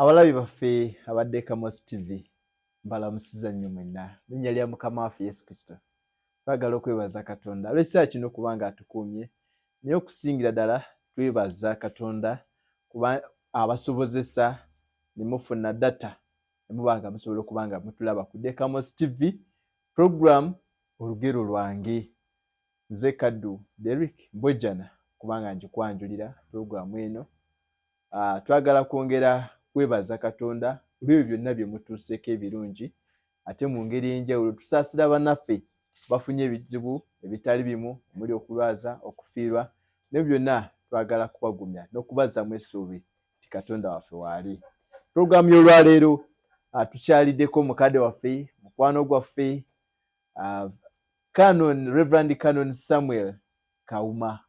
Abalabi baffe abadde Kamos TV mbalamusiza nnyo mwenna linnya lya Mukama waffe Yesu Kristo. Twagala okwebaza Katonda olw'ekiseera kino kubanga atukuumye, naye okusingira ddala twebaza Katonda kuba abasobozesa ne mufuna data ne muba nga musobola okuba nga mutulaba ku Kamos TV program Olugero Lwange. Nze Kaddu Derrick Mbojjana kubanga njikwanjulira programu eno. Twagala kwongera kwebaza Katonda olw'ebyo byonna bye mutuuseeko ebirungi, ate mu ngeri enjawulo tusaasira bannaffe bafunye ebizibu ebitali bimu omuli okulwaza, okufiirwa, ne byonna twagala kubagumya n'okubazzamu essuubi ti Katonda waffe waali. Programu y'olwaleero tukyaliddeko mukadde waffe, mukwano gwaffe, Reverend Canon Samuel Kawuma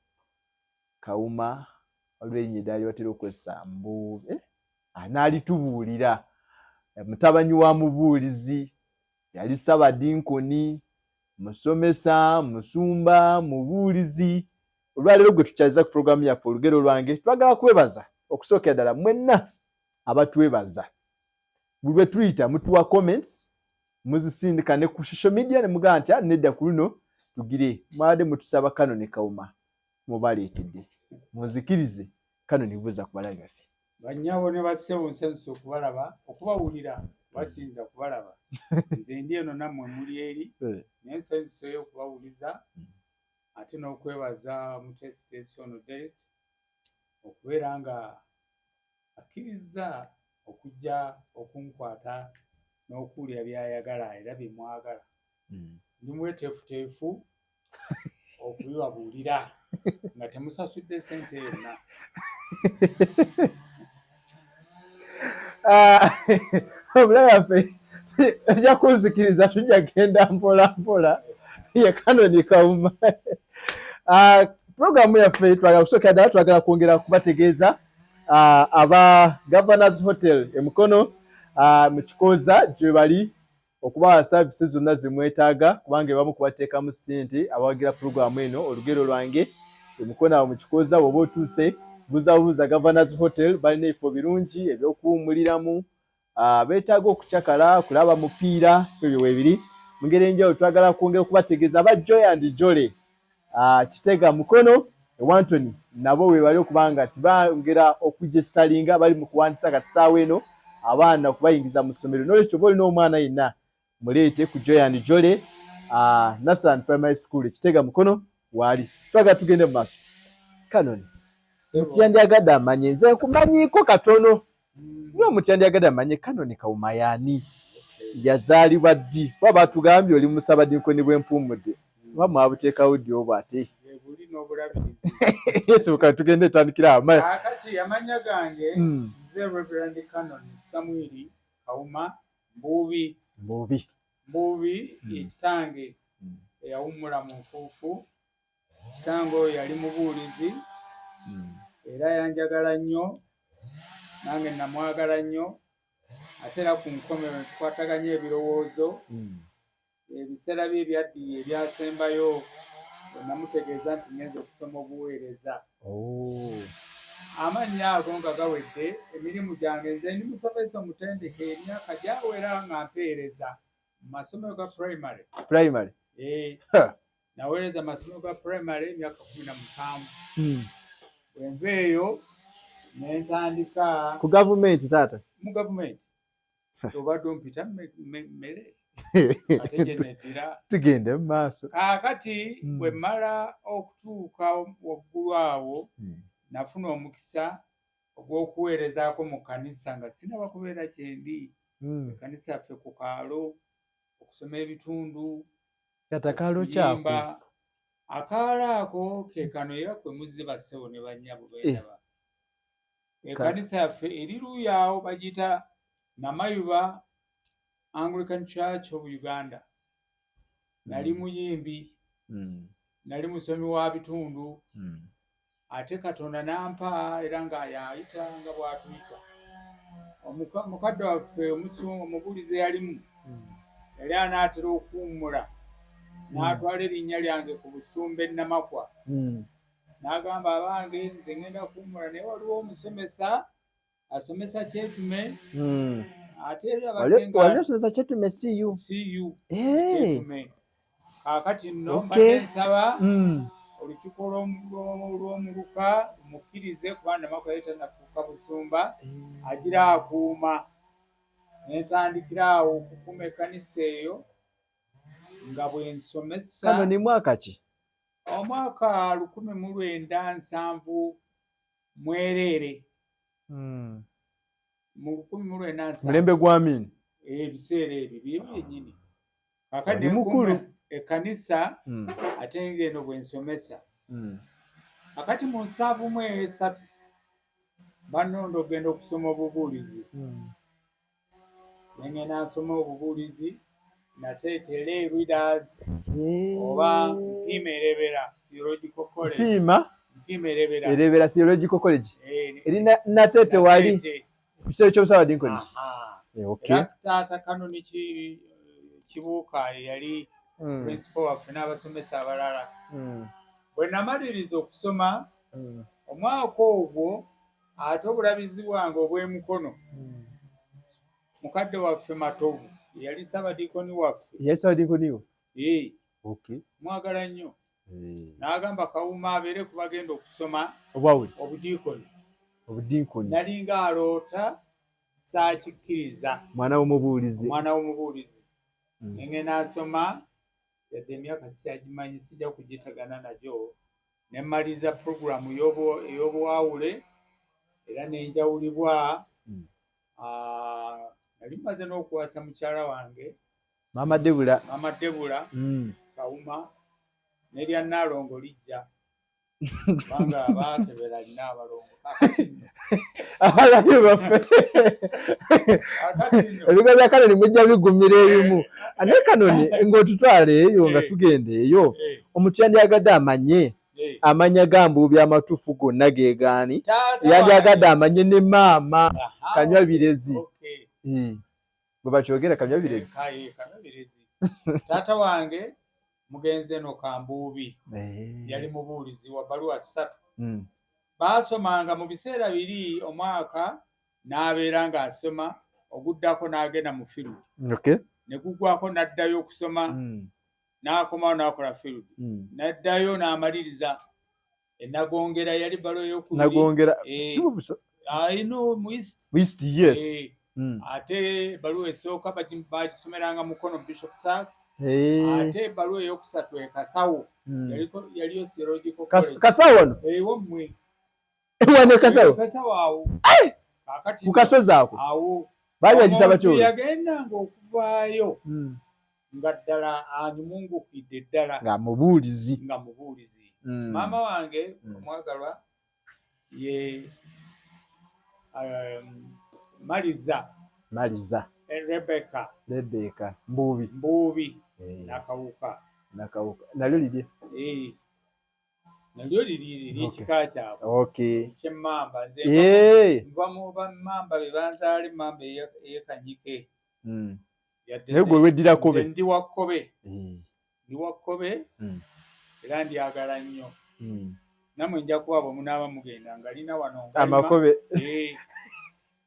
olw'erinnya eddala ly'otera okwessa Mbuubi, n'alitubuulira. Mutabani wa mubuulizi, yali Ssabadinkoni, musomesa, musumba, mubuulizi. Olwaleero gwe tukyaliza ku programu yaffe Olugero Lwange. Twagala kwebaza okusookera ddala mwenna abatwebaza. Buli lwe tuyita mutuwa comments, muzisindika ne ku social media ne mugamba nti nedda ku luno tugire mwabadde mutusaba Canon Kawuma mubaleetedde. Muzikirize Canon buuza ku balabi baffe. Bannyabo ne bassebo nsenso okubalaba, okubawulira basinza kubalaba. Nze ndi eno nammwe muli eri, naye nsenso y'okubawuliza ate n'okwebaza Mutesitesi ono Derek okubeera nga akkiriza okujja okunkwata n'okuwulira by'ayagala era bye mwagala. Ndi mweteefuteefu okubibabuulira nga temusasudde ssente yonna. Omulabi waffe ajja kunzikiriza tujja genda mpola mpola ye Canon Kawuma. Programu yaffe twagala kusookera ddala twagala kwongera kubategeeza aba Governors Hotel e Mukono mu Kikooza gye bali okubawa services zonna ze mwetaaga kubanga ebamu kubateekamu ssente abawagira programu eno Olugero Lwange e Mukono awo mu Kikooza. Bw'oba otuuse buuza Governors Hotel, balina ebifo birungi eby'okuwummuliramu, beetaaga okucakala, kulaba mupiira, ebyo weebiri. Mu ngeri enjawulo twagala kwongera okubategeeza aba Joy and Jolly Kitega Mukono e Wantoni nabo weebali okubanga tibangera okugestalinga bali mu kuwandiisa kati ssaawa eno abaana okubayingiza mu ssomero. N'olwekyo oba olina omwana yenna muleete ku Joy and Jolly Nursery and Primary School Kitega Mukono waali. Twagala tugende mu maaso. Canon, mutyandiyagadde amanye, nze nkumanyiiko katono. Niwe mutyandiyagadde amanye Canon Kawuma y'ani? Yazaalibwa ddi? Kuba batugambye oli mu Ssabadinkoni bw'Empummudde. Oba mwabuteekawo ddi obwo ate? Buli n'obulabirizi. Yesu kati tugende tandikira amanya. Kati amanya gange nze Reverend Canon Samuel Kawuma Mbuubi. Ekitange eyawummula mu nfuufu. Kitange oyo yali mubuulizi era yanjagala nnyo, nange namwagala nnyo, ate era ku nkomero tukwataganya ebirowoozo. Ebiseera bye ebyaddiye ebyasembayo namutegeeza nti ngenza okusoma obuweereza. Amannya ago nga gawedde, emirimu gyange nze ndi musomesa omutendeke emyaka gyawera nga mpeereza mu masomero ga primary. Naweereza amasomero ga primary emyaka 17. Bwe nva eyo ne ntandika ku gavumenti taata. Mu gavumenti obadde ompita mmere ate gye neddira. Tugende mu maaso. Kaakati bwe mmala okutuuka waggulu awo nafuna omukisa ogw'okuweerezaako mu kkanisa nga sinaba kubeera kyendi. Ekkanisa yaffe ku kaalo okusoma ebitundu. Katakaalo kyako. Akaalo ako ke kano era kwe muzze bassebo ne bannyabo beeraba. Ekkanisa yaffe eri luuyi awo bagiyita Namayuba Anglican Church of Uganda. Nali muyimbi, nali musomi wa bitundu, ate Katonda n'ampa era nga yayita nga bw'atuyita. Mukadde waffe omubuulizi yalimu yali anaatera okuwummula n'atwala erinnya lyange ku busumba e Namakwa. N'agamba abange nze ngenda kuwummula naye waliwo omusomesa asomesa Kyetume ate era wali osomesa Kyetume CU Kyetume kaakati nno Okay. mbadde nsaba olukiiko lw'omuluka mukkirize kuba Namakwaya tannafuuka busumba agira akuuma netandikira awo okukuuma ekkanisa eyo nga bwe nsomesa. Kano ni mwaka ki? Omwaka 1970 mwereere mu 1970 mulembe gwa Amin ebiseera ebyo bye byennyini kakati Wali mukulu. ekkanisa ate ngeno bwe nsomesa kakati mu 73 bannondo ogenda okusoma obubuulizi nengenda nsoma obubuulizi nateetera readers oba mpimerebera theological college mpimerebera theological college eri Natete wali kiseera ky'obusawa Dinkoni. Okay. Taata Kanoni Kibuuka yali principal waffe n'abasomesa abalala bwe namaliriza okusoma omwaka ogwo ate obulabizi bwange obw'emukono mukadde waffe Matovu yali Ssabadiikoni waffe. Yali Ssabadiikoni wo? Okay. Mwagala nnyo. N'agamba Kawuma abeere ku bagenda okusoma obudiikoni. Nalinga aloota saakikkiriza. Mwana w'omubuulizi. Ngenda nsoma yadde emyaka sikyagimanyi sijja kugitagana nagyo ne mmaliza puroguramu ey'obuwawule era n'enjawulibwa nali mmaze n'okuwasa mukyala wange Maama Debula Kawuma nerya Naalongo lijja kubanga abaakebera alina abalongo abalabi baffe ebigo bya Kanoni mujja bigumira ebimu ane Kanoni ng'otutwala eyo nga tugenda eyo omuntu yandyagadde amanya ga Mbuubi amatuufu gonna ge gaani yandyagadde amanye ne maama Kanywa Birezi bwe bakyogera Kanywa Birezi. Taata wange mugenzi eno Kambuubi yali mubuulizi wa bbaluwa 3 baasomanga mu biseera biri omwaka n'abeera ng'asoma oguddako n'agenda mu field ne gugwako n'addayo okusoma n'akomawo n'akola field n'addayo n'amaliriza Nagongera yali bbaluwa ey'okubiri ayino mu East ate bbaluwa esooka bagisomeranga mukono Bishop Tuck ate bbaluwa ey'okusatu Kasawo yaliyo theological college. Kasawo wano wommwe wane Kasawo awo ku kasozi ako awo baali bagiyita batyo yagendanga okuvaayo nga ddala anyumungukidde ddala nga mubuulizi. Maama wange omwagalwa ye Maliza Rebecca Mbuubi Nakawuka nalyo lirye nalyo liri ekika kyabwe ky'emmamba nva mu bammamba be banzaala emmamba ey'ekanyike naye gwe weddirako be ndi Wakkobe era ndyagala nnyo namwe nja kuba bwe munaaba mugenda nga lina wano Amakobe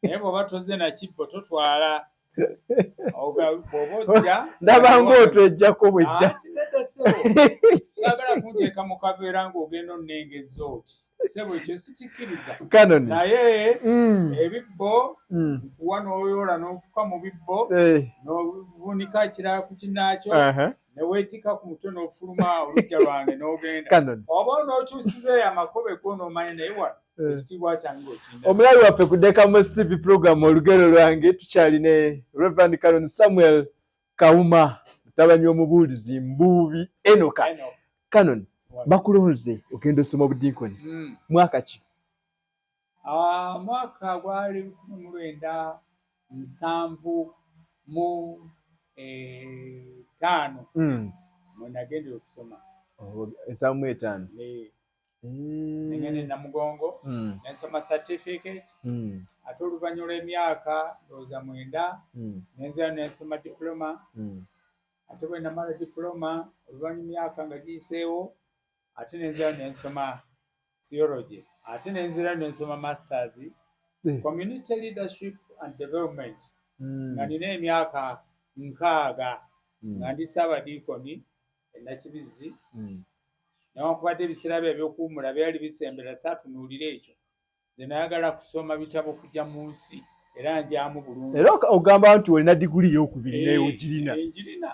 naye bw'oba toze na kibbo totwala bw'oba ndaba ng'otwejjako bwejja saagala kunteeka mu kaveera ng'ogenda onnengezza oti sebo ekyo sikikkiriza Kanoni naye ebibbo nkuwa n'oyoola n'ofuka mu bibbo n'ovunika ekirala ku kinnaakyo ne weetika ku mutwe n'ofuluma oluggya lwange n'ogenda oba onookyusizeeyo amakobe go n'omanya naye wano ekitiibwa kyange okinda. Omulabi waffe ku Dekamus TV program olugero lwange tukyali ne Reverend Kanoni Samuel Kawuma mutabani w'omubuulizi Mbuubi Enoka. Kanoni bakulonze ogenda osoma obudiikoni mwaka ki? Mwaka gwali 1975 mwe nagendera okusoma 1975 nengende Namugongo nensoma certificate ate oluvannyuma lw'emyaka ndowooza 9 nenzira nensoma diploma ate bwe namala diploma oluvannyuma emyaka nga giyiseewo ate nenzira nensoma theology ate nenzira nensoma masters community leadership and development nga nina emyaka 6 nga ndi Ssaabadiikoni e Nakibizi newankubadde ebiseera bye ebyokuwummula byali bisembera saatunuulira ekyo nze nayagala kusoma bitabo kujja mu nsi era njyamu bulungi era ogamba nti olina diguli ey'okubiri naye ogirina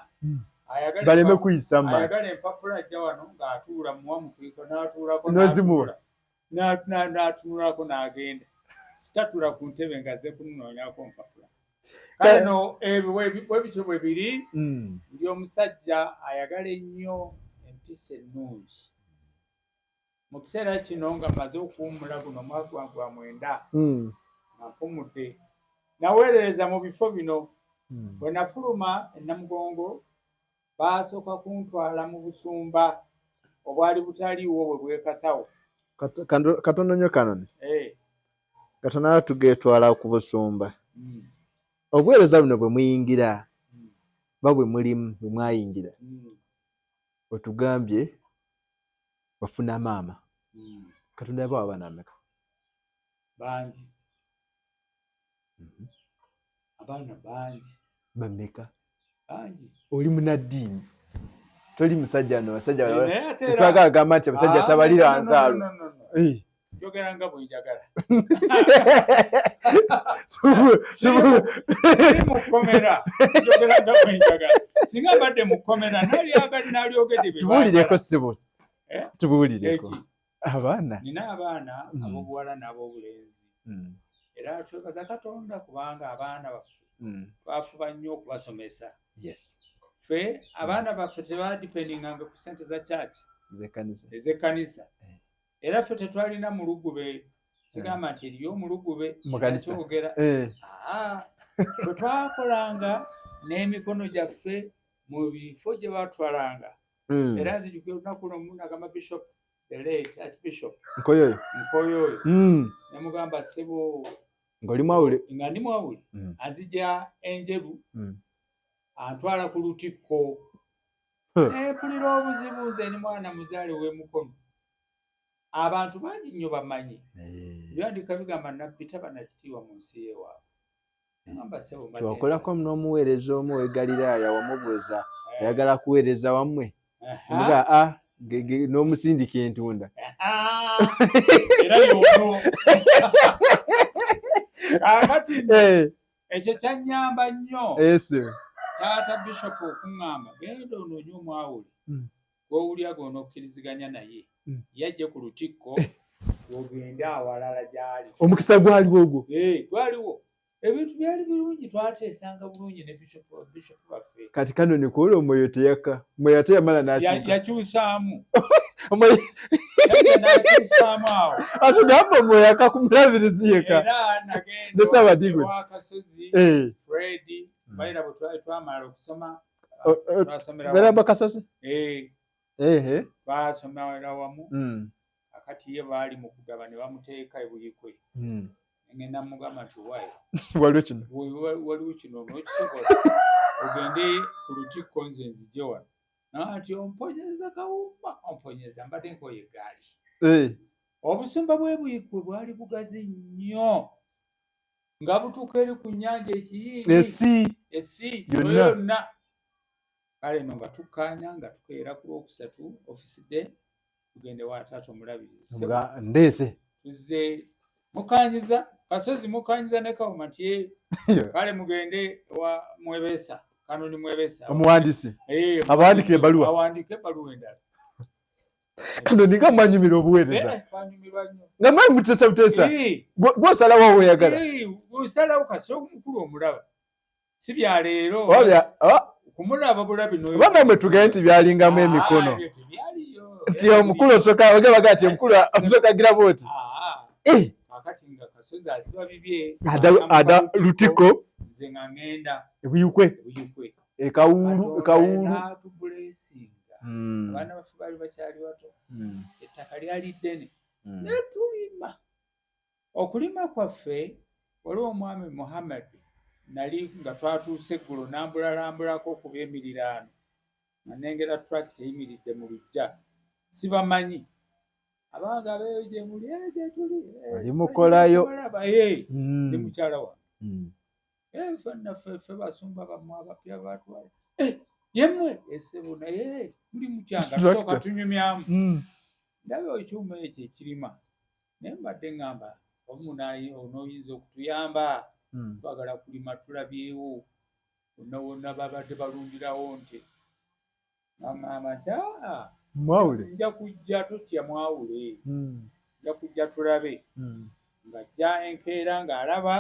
baleme kuyisa mu maaso ayagala empapula ajja wano ng'atuula muwamukwiko n'atuulako nozimuwa n'atunulako n'agenda sitatuula ku ntebe nga ze kunoonyako mpapula kale no ebyo bwe biri buli omusajja ayagala ennyo empisa ennungi mu kiseera kino nga mmaze okuwummula guno omwaka gwange gwa 9 nga mpumudde naweerereza mu bifo bino bwe nafuluma e Namugongo baasooka kuntwala mu busumba obwali butaliiwo bwe bwekasawo katono nnyo kanoni katono tugeetwala ku busumba obuweereza buno bwe muyingira ba bwe mulimu bwe mwayingira otugambye wafuna maama katonda yabawa abaana ameka bangi abaana bangi bameka bangi oli munaddiini toli musajja no basajja tetwagala gamba nti abasajja tabalira nzaalo njogera nga bwenjagala mukomera njogera nga bwenjagala singa mbadde mukomera nalyogedde tubuulireko ssebo tubuulireko abaana nina abaana ab'obuwala n'ab'obulenzi era twebaza Katonda kubanga abaana baffe bafuba nnyo okubasomesa ffe abaana baffe tebadipendinganga ku ssente za church ez'ekkanisa era ffe tetwalina mulugube kigamba nti eriyo omulugube kyogera ffe twakolanga n'emikono gyaffe mu bifo gye batwalanga era nzijukira olunaku lumu nagamba bishop the late archbishop nkoyoyo nemugamba ssebo ng'oli mwawule nga ndi mwawule anzija enjeru antwala ku lutikko mpulira obuzibu nze ni mwana muzaale w'emukono abantu bangi nnyo bamanyi byandika bigamba nabbi taba nakitiibwa mu nsi yewaabwe twakolako n'omuweereza omu w'egaliraaya wamubuuza ayagala kuweereza wammwe muga n'omusindika entunda era yono kakati ekyo kyannyamba nnyo taata bishop okuŋŋamba genda onoonye omwawule gw'owulya gona okkiriziganya naye yajje ku lutikko ogende awalala gy'ali omukisa gwaliwo ogwo gwaliwo ebintu byali birungi twateesanga bulungi ne bishop baffe kati kano nekuola omwoyo teyaka mwoyo ate yamala yakyusaamu awo atugamba omwoyo akakumulabirizi yeka era nagenda nesabadiigwe wakasozi Fred bayira bwe twamala okusoma bera bakasozi baasomera wamu akati ye baali mu kugaba ne bamuteeka ebuyikwe ngenda mugamba nti waliwo kino nokisobola ogende ku lutikko nze nzije wano nati omponyeza kawumba omponyeza mbadde nkoye egaali obusumba bw'ebuyikwe bwali bugazi nnyo nga butuuka eri ku nnyanja ekiyingi esi yonna kale no nga tukkaanya nga tukeera ku Lwokusatu office day tugende wa taata omulabirizi ndeese tuzze mukanyiza kasozi mukanyiza ne kawuma nti kale mugende wa Mwebesa Kanoni Mwebesa omuwandiisi abawandiika ebbaluwa endala Kanoni nga mwanyumira obuweereza twanyumirwa nnyo nga mwali muteesa buteesa gw'osalawo weeyagala osalawo kasi omukulu omulaba si bya leero kumulaba bulabi oba mwe tugende nti byalingamu emikono nti omukulu osooka ogebaga nti omukulu osooka agira bwoti kakati nga kasozi asiba bibye ada lutiko nze nga ngenda ebuyukwe ekawuulu natubulesinga abaana baffe baali bakyali bato ettaka lyali ddene netulima okulima kwaffe waliwo omwami Muhammad nali nga twatuuse eggulo nambulalambulako okuba emiriraano nga nengera tractor eyimiridde mu luggya sibamanyi abanga beje muli eje tuli ali mukolayo ndi mukyala wa fenna fe basumba bamwe abapya batwala yemwe esebo naye tuli mukyanga tusooka tunyumyamu ndaba ekyuma ekyo ekirima naye mbadde ŋŋamba omunayi onooyinza okutuyamba twagala kulima tulabyewo wonna wonna babadde balundirawo nti aŋŋamba nti mwawule nja kujja totya mwawule nja kujja tulabe ng'ajja enkeera ng'alaba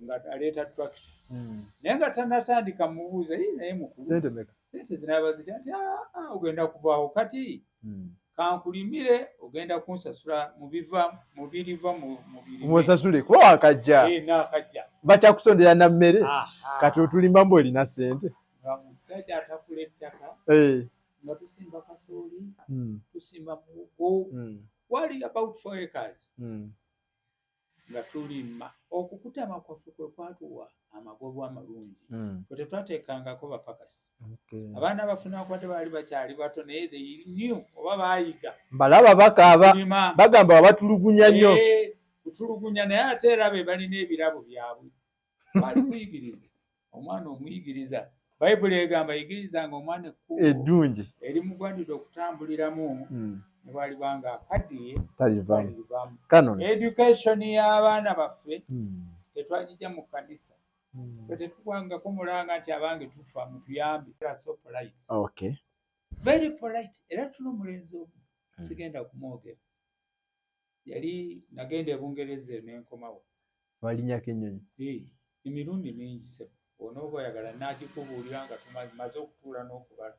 nga aleeta tractor naye nga tanatandika mubuuza naye mukulu sente zinaaba zitya nti ogenda kuvaawo kati kankulimire ogenda kunsasula mu biriva mu birime musasule kuba wakajja n'akajja bakyakusondera na mmere kati otulima mbu olina sente nga musajja atakula ettaka nga tusimba kasooli tusimba muwogo wali about 4 acres nga tulima okukutama kwaffe kwe kwatuwa amagobo amalungi kwe tetwateekangako bapakasi abaana abafuna kwate baali bakyali bato naye they knew oba baayiga mbalaba bakaaba bagamba wabatulugunya nnyo kutulugunya naye ate era be balina ebirabo byabwe bali kuyigiriza omwana omuyigiriza bayibuli egamba yigirizanga omwana ekkubo eddungi erimugwanidde okutambuliramu ne bwalibanga akaddiye talivaamu kanon education y'abaana baffe tetwagijja mu kkanisa tetukubangako mulanga nti abange tufa mutuyambe so polite very polite era tuna omulenzi omu sigenda kumwogera yali nagenda ebungereza nenkomawo walinyako ennyonyi emirundi mingi sebo onooba oyagala nakikubuulira nga tumaze okutuula n'okubala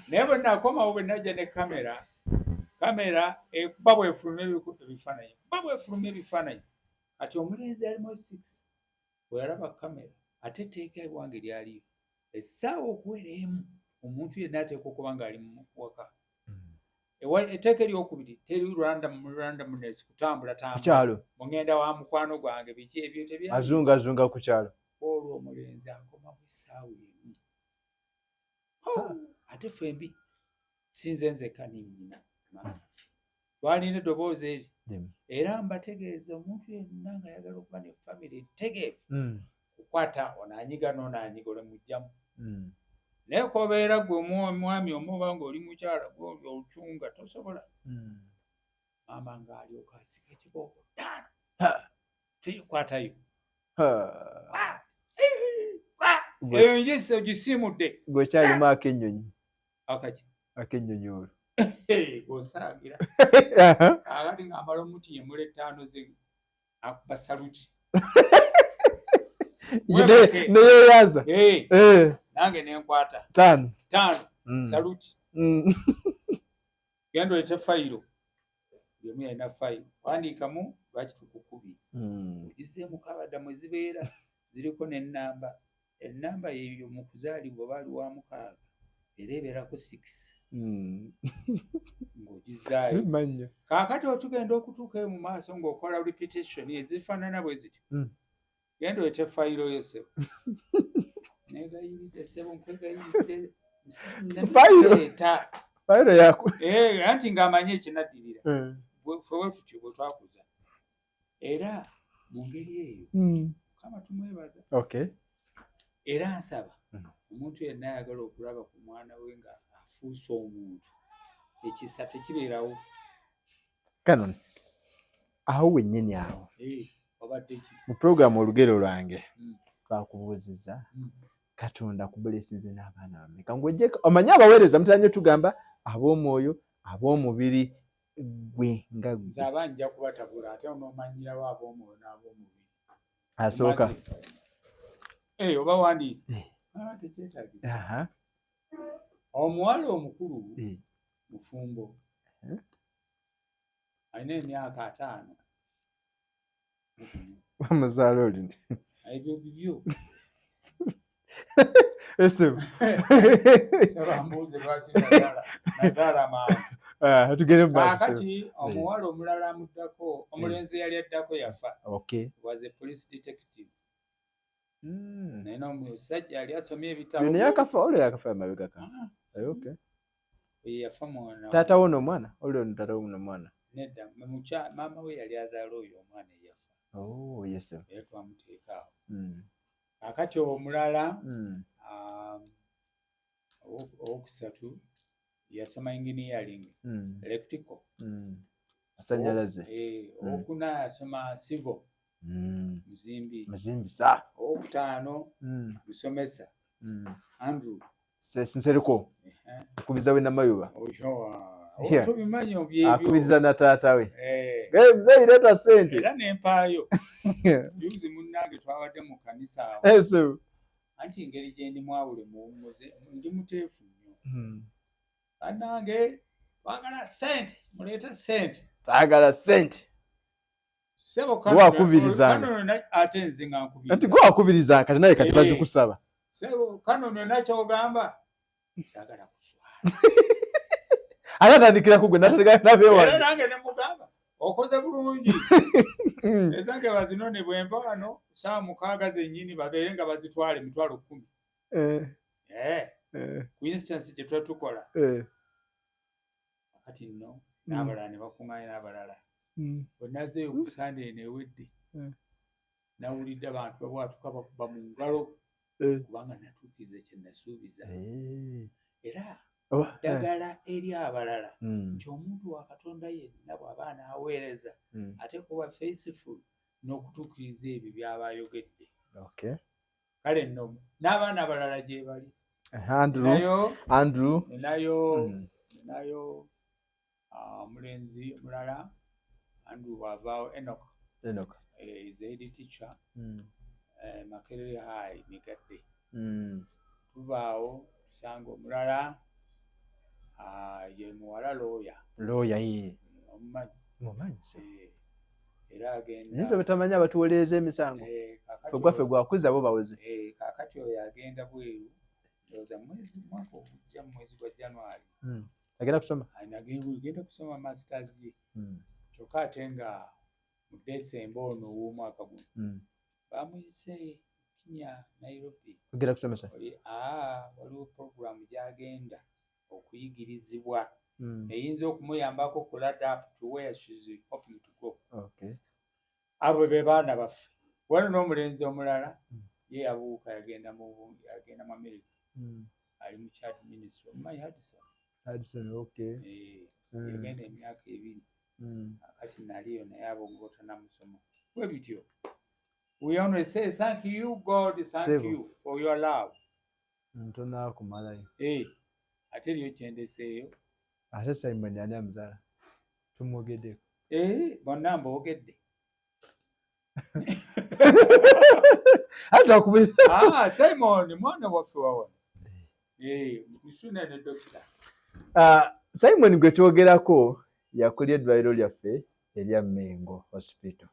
naye bwe nakomawo bwe najja ne kamera ekuba bwefuluma ebifaananyi kati omulenzi alimu 6 bwe yalaba kamera ate etteeka ewange lyaliyo essaawa okuwera emu omuntu yenna ateeka okuba ng'ali waka etteeka eryokubiri teri randomness kutambula kukyalo mugenda wa mukwano gwange biki ebyo azunga ku kyalo olwo omulenzi akoma ku essaawa emu ate fembi sinze nzekka ninyina twalina eddoboozi eri era mbategeeza omuntu yenna ng'ayagala okuba ne famire tegeefu kukwata onanyiga n'onanyiga ole mujjamu naye kobeera gwe omwami omuba ng'oli mukyala gwoli olucunga tosobola maama ng'alyoka asika ekibooko 5 tuyikwatayo eyo njisi ogisiimudde gwekyalimu akennyonyi akenyonyi olwo gonsaagira akati ng'amala omuti yemula 5 ze akuba saluti neyeyaza nange nenkwata 5 saluti genda olete fayiro yemu yalina fayiro wandiikamu lwaki tukukubye ogizeemu kabada mwe zibeera ziriko ennamba yeyo mu kuzaalibwa baali wa 6 era ebeerako 6 ng'ogizaayo kaakati otugenda okutuuka eyo mu maaso ng'okola repetition ezifaanana bwe zityo genda olete fayiro yosebo negayiridde sebo nkwegayiridde fayiro yako anti ng'amanyi ekinaddirira fewe tutyo bwe twakuza era mu ngeri eyo kama tumwebaza era nsaba omuntu yenna ayagala okulaba ku mwana we nga afuuse omuntu ekisa tekibeerawo kanon awo wennyini awo obadde ki mu puroguramu olugero lwange twakubuuziza Katonda kubulesize n'abaana bameka ng'ojje omanyi abaweereza mutanye tugamba ab'omwoyo ab'omubiri gwe nga gwe abanja kubatabula ate onomanyirawo ab'omwoyo n'ab'omubiri asooka oba wandiike tekyetaagisa omuwala omukulu mufumbo alina emyaka 5 wamuzaala oli ebyo bibyo esebo kyabambuuze lwaki nazaala maama tugere mu kati omuwala omulala amuddako omulenzi yali addako yafa was a police detective naye n'omusajja yali asomye ebitabo naye akafa olwo yakafa amabega ka yafa mwana taata wo n'omwana oli ono taata wo n'omwana nedda maama we yali azaala oyo omwana eyafa yes era twamuteeka awo akati omulala owokusatu yasoma engineering electrical masanyalaze owokuna yasoma civil muzimbi sa owokutaano musomesa Andrew sinsereko akubiza we namayuba tubimanyo akubiza na taata we mzee ileta sente era nempaayo yuzi munnange twabadde mu kanisa awo eso anti engeri gye ndi mwawule muwummuze ndi muteefu nnyo bannange twagala sente muleete sente twagala sente wakubirizanga ate nze nga nkubiriza nti gwe wakubirizanga kati naye kati bazikusaba sebo kano nonna kyogamba kyagala kuswala atatandikira kugwe natandika nabewa era nange ne mugamba okoze bulungi ezange bazinone bwemva wano saa 6 zennyini babeere nga bazitwala emitwalo 10 ku instance gye tuba tukola kati nno n'abalala ne bakuŋŋaanye n'abalala bwenazeeyo ku sande eno ewedde nawulidde abantu babwatuka bakuba mu ngalo kubanga natuukiriza kye nasuubiza era ddagala eri abalala nti omuntu wa Katonda yenna bw'aba anaaweereza ate kuba faithful n'okutuukiriza ebyo by'aba ayogedde kale nno n'abaana abalala gye bali Andrew nayo omulenzi mulala Andrew bw'avaawo Enoch is a head teacher Makerere High Migadde tubaawo tusanga omulala ye muwala looya ye omumanyi era agenda nizo betamanya abatuwoleeza emisango fegwaffe gwakuza bo baweze kaakati oyo agenda bweru ndowooza mwaka ogujja mu mwezi gwa January agenda kusoma agenda kusoma masters ye kyokka ate nga mu Desemba ono w'omwaka guno bamuyise Kenya Nairobi agenda kusomesa waliwo programu gy'agenda okuyigirizibwa eyinza okumuyambako ku ladder up to where she's hoping to go. Abo be baana baffe waliwo n'omulenzi omulala ye yabuuka yagenda mu America ali mu Chad ministry omumanyi Hudson yagenda emyaka 2 akati naliyo naye abongota namusoma bwe bityo. We only say thank you God, thank you for your love. Ntona kumalayo ate liyo kyendeseeyo ate Simon yani amuzala tumwogeddeko bonna mboogedde hata kubiza Simon mwana waffe wawa musune ne dokita Simon gwe twogerako yakulya eddwaliro lyaffe erya Mengo Hospital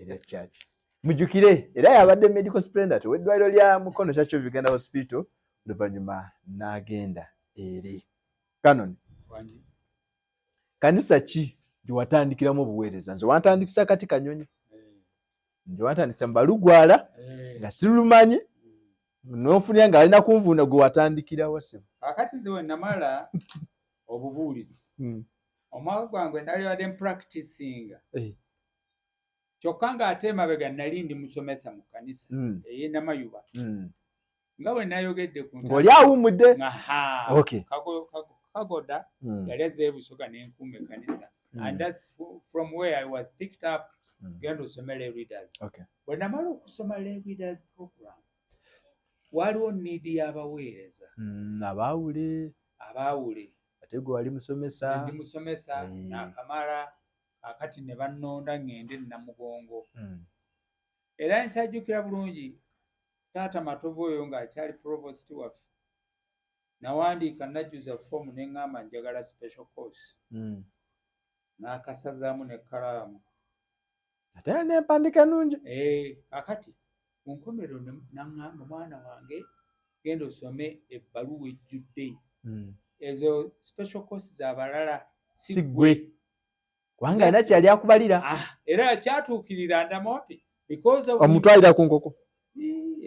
erya church mujukire era yabadde medical superintendent w'eddwaliro lya Mukono Church of Uganda Hospital oluvannyuma n'agenda eri Canon kanisa ki gyewatandikiramu obuweereza nze wantandikisa kati Kanyonyi nje wantandikisa Mbalugwala nga silumanyi n'ofunira nga alina kunvuuna gwe watandikira wase kakati nze we namala obubuulizi omwaka gwange nali wadde practicinga kyokka ng'ate emabega nali ndi musomesa mu kanisa ey'e Namayuba nga bwe nayogedde ku ng'oli awummudde Kagoda yali azze ebusoga n'enkuuma ekkanisa and that's from where I was picked up genda osome lay readers bwe namala okusoma lay readers program waliwo niidi y'abaweereza abaawule ate gwe wali musomesa ndi musomesa n'akamala akati ne bannonda ngende Namugongo era nkyajjukira bulungi taata Matovu oyo ng'akyali provost waffe nawandiika najjuza foomu ne ŋŋamba njagala special course n'akasazaamu n'ekkalaamu ate n'empandika nnungi akati ku nkomerero n'aŋŋamba mwana wange genda osome ebbaluwa ejjudde ezo special courses abalala si ggwe kubanga alina kyali akubalira era kyatuukirira ndamoti because of omutwalira ku nkoko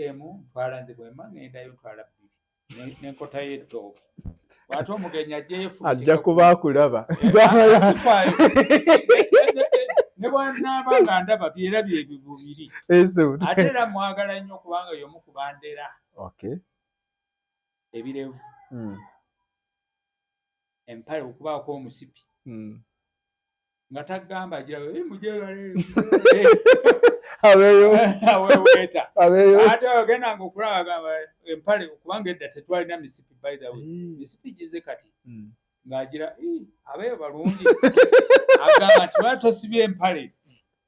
emu ntwala nze bwemba ŋŋendayo ntwala 2 n'enkota y'ettooke bw'ate omugenyi ajja kuba akulaba ne bw'anaaba nga ndaba byera bubiri ate era mwagala nnyo kubanga y'omu ku bandera ebirevu empale okubaako omusipi nga tagamba agira mujebale aweweeta ate ogenda nga okulaba agamba empale kubanga edda tetwalina misipi by the way misipi gize kati ng'agira abeyo balungi agamba nti lwaki tosibye empale.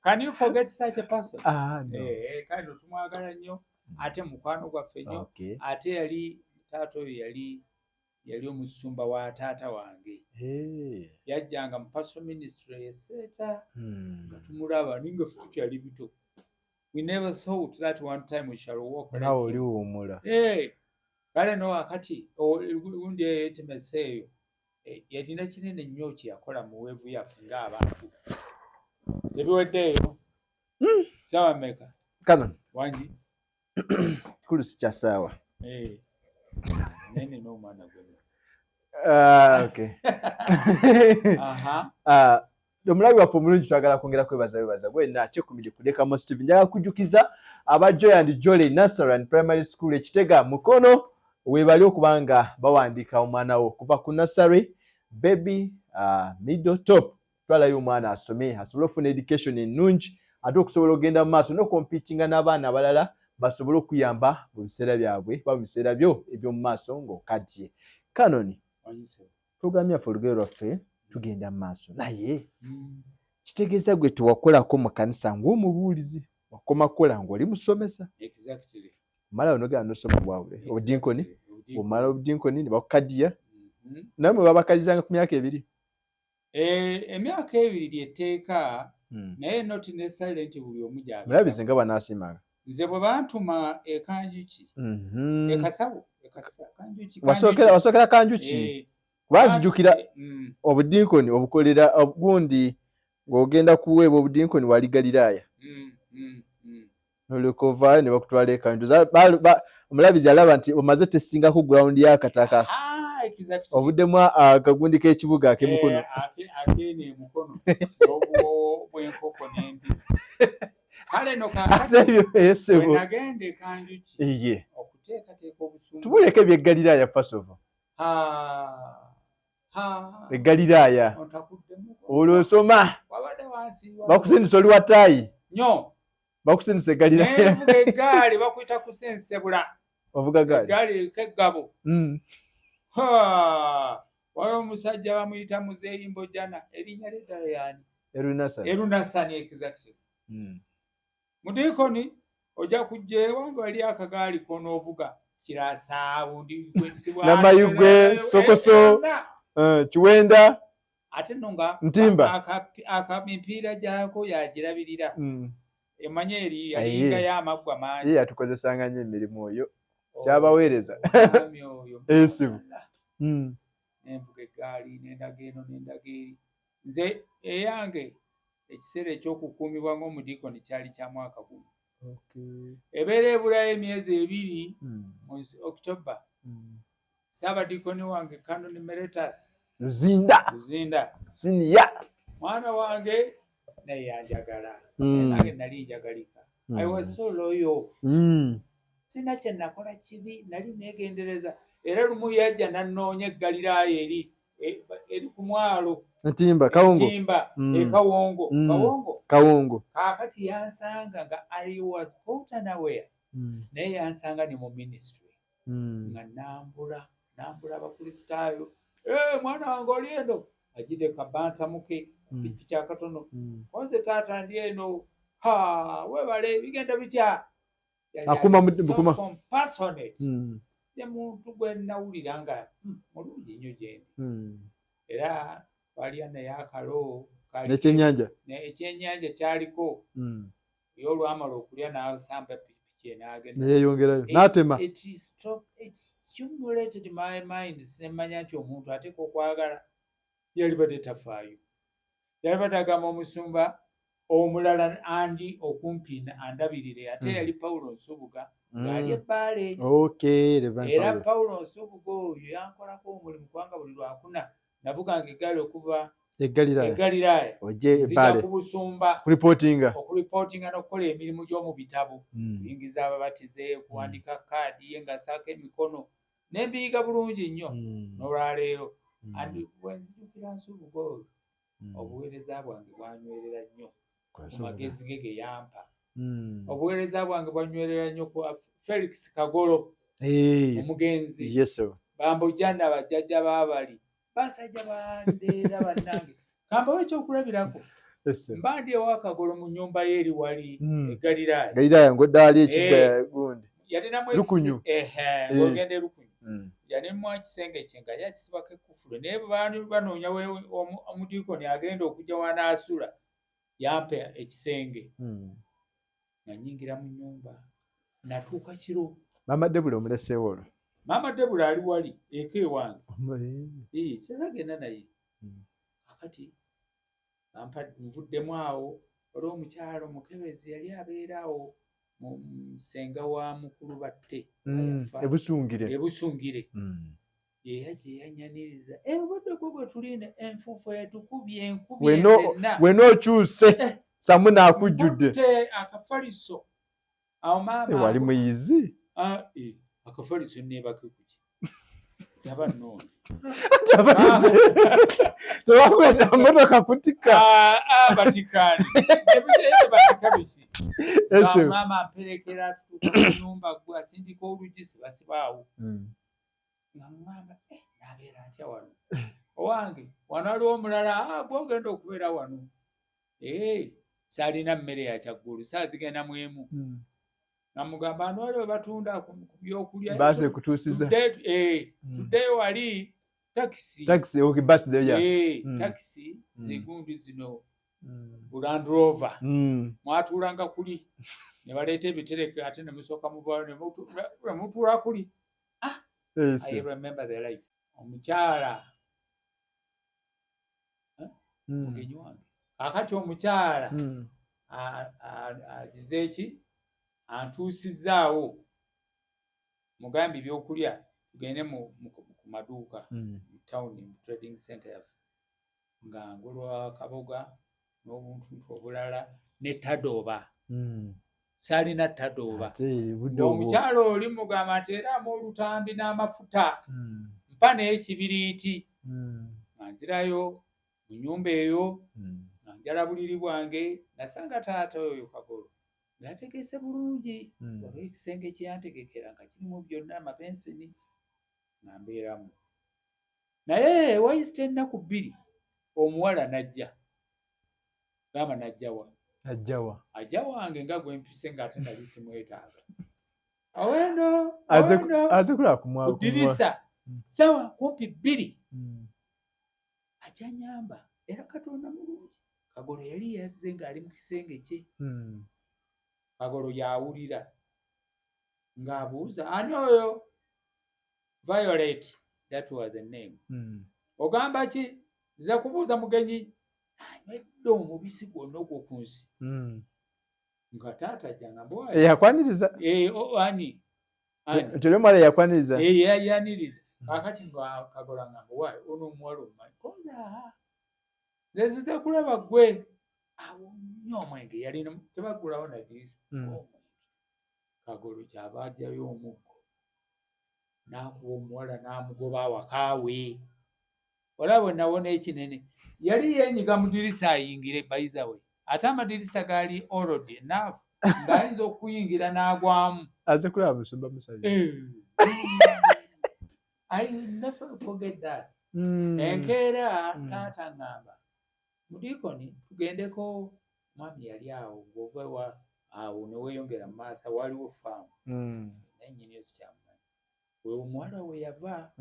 Can you forget such a person? Kandi tumwagala nnyo ate mukwano gwaffe nnyo ate yali taata oyo yali omusumba wa taata wange yajjanga mu pastoral ministry eseeta nga tumulaba ninga ffe tukyali bito. We never thought that one time we shall walk like nawe oli wuumula kale no akati gundi eyetemeseeyo yalina kinene nnyo kye yakola mu weevu yaffe ng'abantu tebiweddeeyo saawa mmeka kanon wangi kikulu si kya saawa nene n'omwana gwe omulabi waffe omulungi twagala kwongera kwebaza gwenna kyekkumiri kudeka mo Steve njagala kujjukiza aba Joy and Jolly Nursery and Primary School Ekitega Mukono weebali okubanga bawandiika omwana wo kuva ku nursery baby middle top twalayo omwana asome asobole okufuna education ennungi ate okusobola okugenda mu maaso n'okompiitinga n'abaana abalala basobole okuyamba mu biseera byabwe ba mu biseera byo eby'omu maaso ng'okadye. Kanoni programu yaffe olugero lwaffe tugenda mu maaso naye kitegeeza gwe tewakolako mu kanisa ng'omubuulizi wakoma kukola ng'oli musomesa omala onogera n'osoma bwawule obudinkoni omala obudinkoni ne bakukadiya naye mwe babakadizanga ku myaka ebiri emyaka ebiri lyetteeka naye not necessarily nti buli omu gyagala mulabize nga banaasiimanga nze bwe bantuma ekanjuki ekasawo wasookera kanjuki kubazijjukira obudinkoni obukolera obugundi ng'ogenda kuweebwa obudinkoni wali Galiraaya nolekova ne bakutwala ekanju omulabizi alaba nti omaze testingako ground y'akataka obuddemu akagundi k'ekibuga ak'emukono akene emukono bwenkoko n'embisi kale no nagenda ekanjuki okuteekateeka obusungu tubuleka eby'eggaliraaya fasovo eggaliraaya olwosoma bakusindisa oli wataayi nyo bakusindisa eggaliraaya nevuga eggaali bakuyita kusensebula ovuga gaali eggaali keggabo waliwo omusajja bamuyita muzeeyi Mbojana erinnya ly'eddala yaani Erunasani exactly mudiikoni ojja kujja ewange wali akagaali k'onoovuga kirasaabu namayugwe sokoso kiwenda ate no nga ntimba akamipiira gyako yagirabirira emanye eri yalingayo amaggwa mangi ye yatukozesanga nnyo emirimu oyo kyabaweereza ensibu nenvuga eggaali nendaga eno nendaga eri nze eyange ekiseera ekyokukuumibwa ng'omudiikoni kyali kya mwaka gumu ebeera ebulayo emyezi ebiri mu October Saabadiikoni wange Canon Emeritus Luzinda siniya mwana wange naye yanjagala nange nali njagalika I was so loyal sina kye nakola kibi nali neegendereza era lumu yajja nannoonya eggaliraaya eri ku mwalo Ntimba Kawongo kaakati yansanga nga I was caught unaware naye yansanga ni mu ministry nga nambula abakristaayo mwana wange oli eno agide kabantamuke pikipiki akatono onze taata ndi eno webale bigenda bitya akuma compassionate ye muntu gwe nawulira nga mulungi nnyo gyendi era walya naye akalo ekyennyanja kyaliko ye olwamala okulya n'asamba pikipiki n'agenda neyeyongerayo n'atema it stimulated my mind sinemanya nti omuntu ateeka okwagala yali badde tafaayo yali badde agamba omusumba omulala andi okumpi andabirire ate yali Pawulo Nsubuga ng'ali ebbaale. Era Pawulo Nsubuga oyo yankolako omulimu kubanga buli lwakuna navuganga eggaali okuva e Galiraaya nzija ku busumba okuripootinga n'okukola emirimu gy'omu bitabo, kuyingiza ababatize, kuwandiika kaadi ye ngasaako emikono n'embiyiga bulungi nnyo n'olwaleero. Andi bwe nzijukira Nsubuga oyo obuweereza bwange bwanywerera nnyo ku magezi ge ge yampa. Obuweereza bwange bwanywerera nnyo ku Felix Kagolo omugenzi, Bambojja na bajjajja baabali basajja bandeera bannange. Kambawo ekyokulabirako, mba ndi ewa Kagolo mu nnyumba ye eri wali e Galiraaya ng'oddaali ekidda gundi yalinamu Lukunyu. ng'ogenda e Lukunyu yalimu ekisenge kye nga yakisibako ekkufulo naye bwe baani banoonya omudiikoni agenda okujja wanaasula yampa ekisenge nga nnyingira mu nnyumba. Natuuka kiro Maama Debula omuleseewo olwo. Maama Debula ali wali eka ewange sezagenda naye akati nvuddemu awo waliwo omukyalo omukebezi yali abeera awo mu senga wa mukulu batte ebusungire yeyajja eyanyaniriza ebubuddeko bwe tulina enfuufu etukubye enkubi zenna wenookyuse samu n'akujjudde akafaliso awo maama wali muyizi akafaliso neebake kuki yaba nnono tebakweta motoka kutika batikani batika biki maama amperekera tunyumba gwe asindika olugi sibasibaawo ngamba nabeera ntya wano owange wano aliwo omulala gwogenda okubeera wano saalina mmere ya kyaggulu saazigenda mu emu namugamba ano waliwo batunda ku byokulya baase kutuusiza tuddeyo wali takisi zigundu zino Land Rover mwatuulanga kuli ne baleeta ebitereke ate ne musooka muvaayo ne mutuula kuli. I remember the life. Omukyala mugenyi wange kakati omukyala agize eki antuusizaawo mugambye ebyokulya tugende ku maduuka mu town mu trading center yaffe nga ngolwa kaboga n'obuntuntu obulala ne Tadooba saalina Tadooba omukyala oli mugamba nti era amu olutambi n'amafuta mpa n'ekibiriiti nga nzirayo mu nnyumba eyo nga njala buliri bwange nasanga taata oyo Kagolo yategese bulungi waliwo ekisenge kye yantegekera nga kirimu byonna amapensini nga mbeeramu naye wayisita ennaku bbiri omuwala najja gamba ajja wange nga gwempise ng'ate nali simwetaaga aweno kudirisa sawa kumpi bbiri ajja nyamba era Katonda mulungi. Kagolo yali yazze ng'ali mu kisenge kye Kagolo yawulira ng'abuuza ani oyo Violet, that was the name. Ogamba ki nza kubuuza mugenyi anywedde omubisi gwonna ogwo ku nsi nga taata jjanga yakwaniriza ani tuli omwala yakwaniriza yaniriza kakati Kagolo ngamba waayi ono omuwala omumanyi koza nze kulaba gwe awo nnyo omwenge yalina tebagulawo nadirisa Kagolo kyaba ajjayo omuggo n'akuba omuwala n'amugoba awakaawe olaba bwe nawona ekinene yali yeenyiga mu dirisa ayingire bayiza we ate amadirisa gaali already enough ng'ayinza okuyingira n'agwamu aze kulaba musumba musajja I will never forget that. Enkeera taata ngamba mudiikoni tugendeko mwami yali awo ng'ova awo ne weeyongera mu maaso waliwo faamu nennyini ekikyamumanyi we omuwala we yava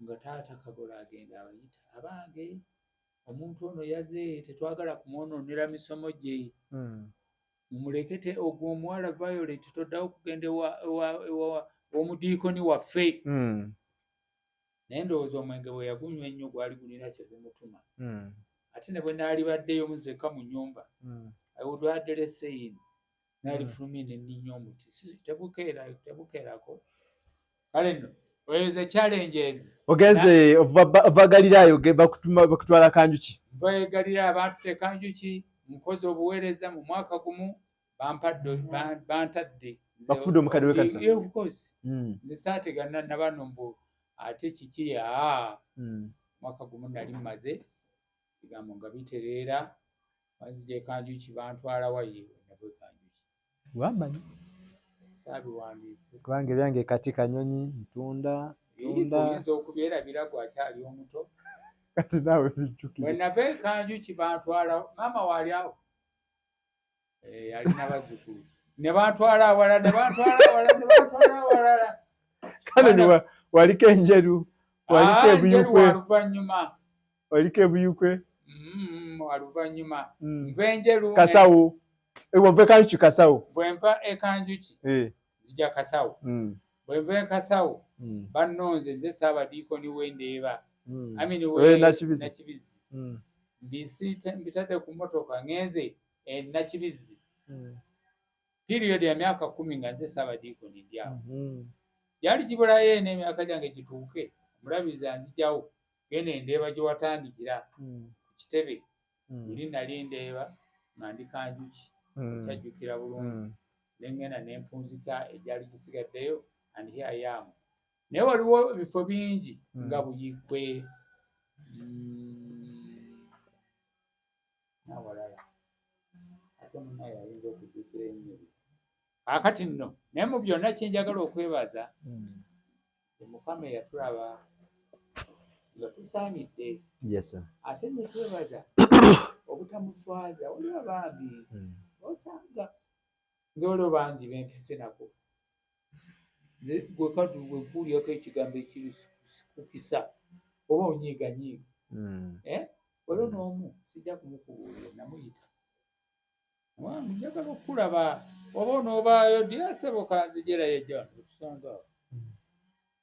nga taata Kagolo agenda abayita abange omuntu ono yaze tetwagala kumwonoonera misomo gye mumulekete ogwo omuwala Violet toddawo kugenda omudiikoni waffe naye ndowooza omwenge bwe yagunywa ennyo gwali gulina kye gumutuma ate ne bwe naali baddeyo muzekka mu nnyumba I would address saying n'alifulumya n'enninya omuti tebukeerako kale nno oyo challenges ogenze ova Galirayo bakutwala kanjuki baegalira abantu tekanjuki nkoze obuweereza mu mwaka gumu bantadde bakufudde omukadde w'ekkanisa of course nze saategana na bano mbu ate kiki mwaka gumu nali mmaze bigambo nga bitereera bazija ekanjuki bantwala waye nabwe kanjuki wamanyi saabiwandiise kubanga ebyange kati kanyonyi ntunda oyinza okubyerabira gwakyali omuto kati naawe bijjukire bwe nava ekanjuki bantwala maama waali awo alina bazzukulu ne bantwala awalala kale waliko enjeru waliko ebuyukwe waliko ebuyukwe waluvannyuma nva enjeru kasawo wava ekanjuki kasawo bwe nva ekanjuki nzija kasawo bwe nva ekasawo bannonze nze saabadiikoni wendeeba nakibizi mbitadde ku motoka ngenze nakibizi period ya myaka 10 nga nze saabadiikoni ndi awo yali gibulayo n'emyaka gyange gituuke omulabizi anzijawo gene ndeeba gye watandikira ku kitebe buli nali ndeeba nga ndi kanjuki kyajjukira bulungi nengenda nempunzika egyali gisigaddeyo and here I am naye waliwo ebifo bingi nga Buyikwe nawalala ate munaye ayinza okujjukira ennyo akati nno naye mu byonna kyenjagala okwebaza Mukama eyatulaba nga tusaanidde ate ne twebaza obutamuswaza waliwo bambi osanga nze waliwo bangi bempise nako gwe kati wekuulyako ekigambo ekiri kukisa oba onyiiganyiiga waliwo n'omu sijja kumukubuulira namuyita njagala okulaba oba onoobaayo dyasebo kanzijerayo ejja okusanga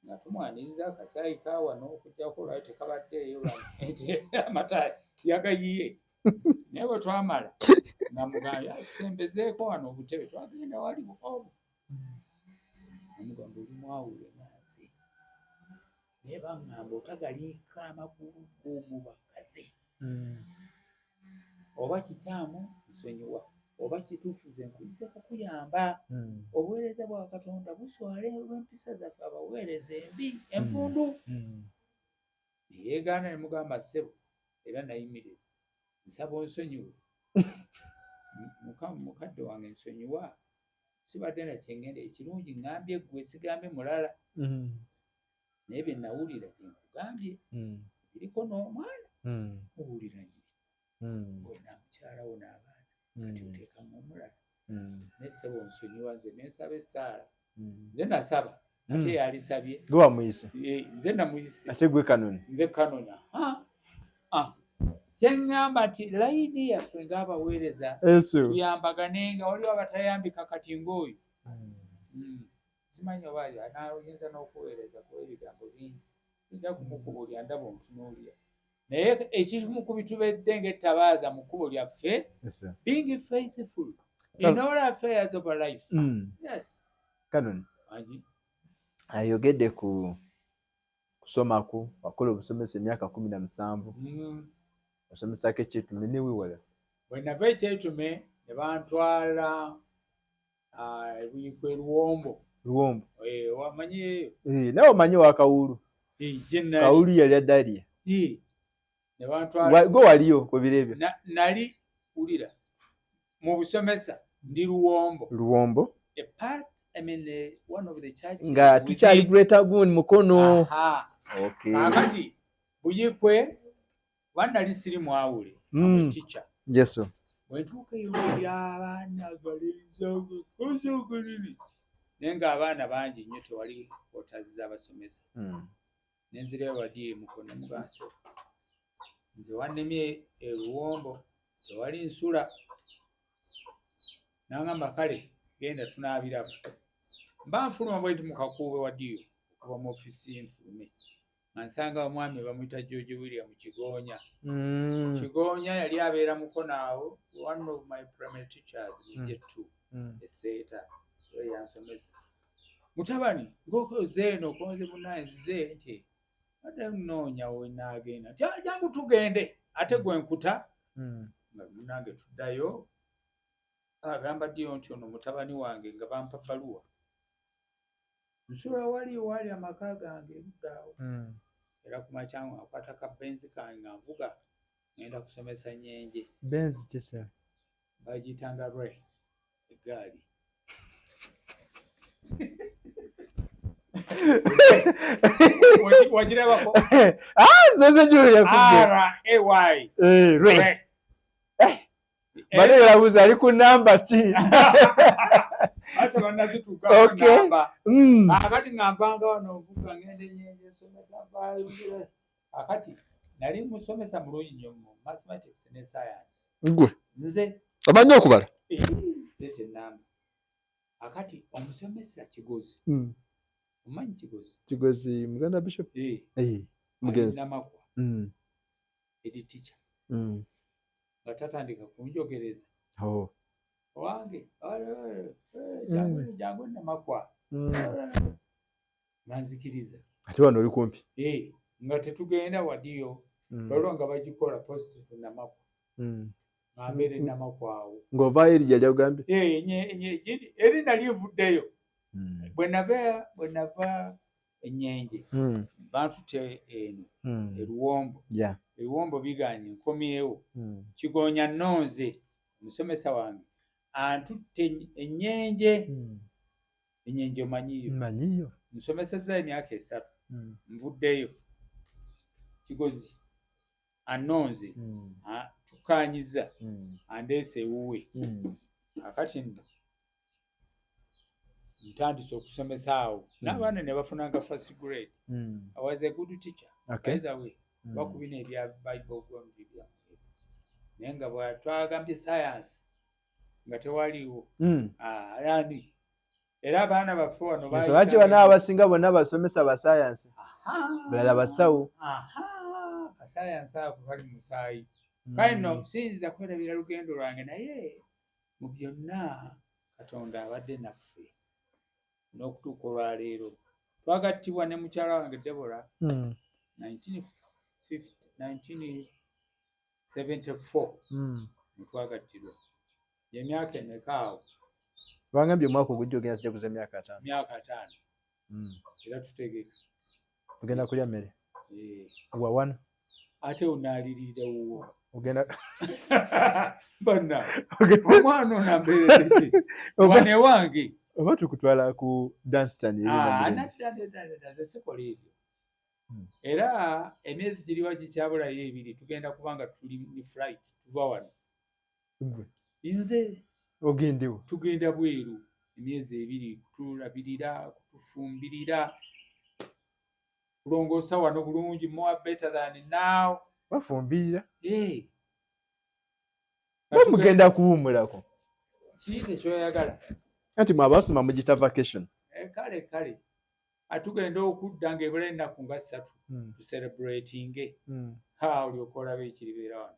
nga tumwaniriza akacaayi kaawano okujjako olwayo tekabaddeeyo nti amata yagayiye naye bwe twamala nga mugambye tusembezeeko wano obutebe twagenda waliwo obo omugamba oli mwawule nansi naye baŋŋamba otagaliika amagulu g'omubakazi oba kikyamu nsonyiwa oba kituufu ze nkuyise kukuyamba obuweereza bwa Katonda buswale olw'empisa zaffe abaweereza embi enfundu neyeegaana ne mugamba ssebo era nayimirira nsaba onsonyiwe mukadde wange nsonyiwa sibadde na kyengenda ekirungi ŋŋambye ggwe sigambye mulala naye bye nawulira bye nkugambye biriko n'omwana muwulira nyiri ona mukyalawo n'abaana kati oteekamu omulala naye ssebo nsonyiwa nze nensaba essaala nze nasaba ate yalisabye gwe wamuyise nze namuyise ate gwe kanoni nze kanona kyeŋŋamba nti layini yaffe ng'abaweereza tuyambaganenga waliwo abatayambika kati ng'oyo simanyi oba oyinza n'okuweereza kuba ebigambo bingi sijja kumukubuulya ndaba omutunuulira naye ekimu ku bitubedde ng'ettabaaza mu kkubo lyaffe being faithful in all affairs of life. Yes. Kanoni ayogedde ku kusomako wakola obusomesa emyaka 17 osomesako ekyetume newiwala bwe nava ekyetume ne bantwala Buyikwe Luwombo wamanyi nawe omanyi wa Kawulu Kawulu yali addalya ne bantwala gwe waliyo kwebiro ebyo nali wulira mu busomesa ndi Luwombo a part one of the churches nga tukyali Greater Gun Mukono akati Buyikwe wanali siri mwawule teacher yeso wentuuka eyo abaana balinza kuzogonini naye ng'abaana bangi nnyo tewali otazza abasomesa nenzirayo badi Mukono Mugaso nze wannemye Luwombo tewali nsula nangamba kale genda tunaabirako mba nfuluma bwe nti mukakuube wadiyo okuva mu ofisi nfulume ansanga omwami bamuyita George William Kigonya Kigonya yali abeera Mukono awo one of my primary teachers J2 eseeta yansomesa mutabani ng'okoze eno okoze munaye nzize nti ate nnoonya we naagenda jangu tugende ate gwe nkuta nga munange tuddayo agamba ddiyo nti ono mutabani wange nga bampa bbaluwa nsula wali amaka gange eruddaawo era ku makya akwata kabenzi kange nga nvuga ngenda kusomesa Nnyenje. Benzi kisa bagiyitanga rwe eggaali wagirabako zoze Julia RAY rwe bale yabuza ali ku namba ki ate banazituka Okay. namba akati ngambanga wano mvuga ngende Nnyenje nsomesa bayingira akati nali musomesa mulungi nnyo mu mathematics ne science gwe nze amanyi okubala lete namba akati omusomesa Kigozi omanyi Kigozi Muganda Bishop mugenzi namakwa edi teacher nga tatandika kunjogereza owange jangu namakwa nanzikiriza ate wano oli kumpi nga tetugenda wadiyo balwa nga bagikola positive namakwa ngambere namakwawo ng'ovaayo erija lyagambye eri nali nvuddeyo bwe nava Ennyenje bantute eno eruwombo biganye nkomyewo Kigonya Nnonze omusomesa wange antutte Ennyenje manyiyo nsomesezza emyaka 3 nvuddeyo Kigozi Annonze tukanyiza andeese ewuwe akati ntandise okusomesa awo n'abaana ne bafunanga first grade. I was a good teacher. By the way bakubina ebya Bible gwamubibya naye nga bwatwagambye science nga tewaliwo yani era abaana baffe wano lwaki bana abasinga bonna basomesa ba science balala basawo science ako kali musaayi kale no siyinza kwerabira lugendo lwange naye mu byonna Katonda abadde naffe n'okutuuka olwaleero twagattibwa ne mukyala wange Deborah 1974 twagattibwa emyaka emeka awo bangambye omwaka ogujja ogenda tujaguza emyaka 5 era tutegeka ogenda kulya mmere wa wano ate unaalirira wuwo ogenda banna omwana onambeeresi wane wange oba tukutwala ku Dunstan sikola ebyo era emyezi giriwa gikyabulayo 2 tugenda kubanga tuli ni flight tuva wano nze ogendewo tugenda bweru emyezi 2 kutulabirira kutufumbirira kulongoosa wano bulungi more better than now bafumbirira mugenda kuwumulako kiyite kyoyagala anti mwabasoma mugita vacation kale atugenda okudda ng'ebula ennaku nga 3 tucelebratinge olyoka olaba ekiribeera wano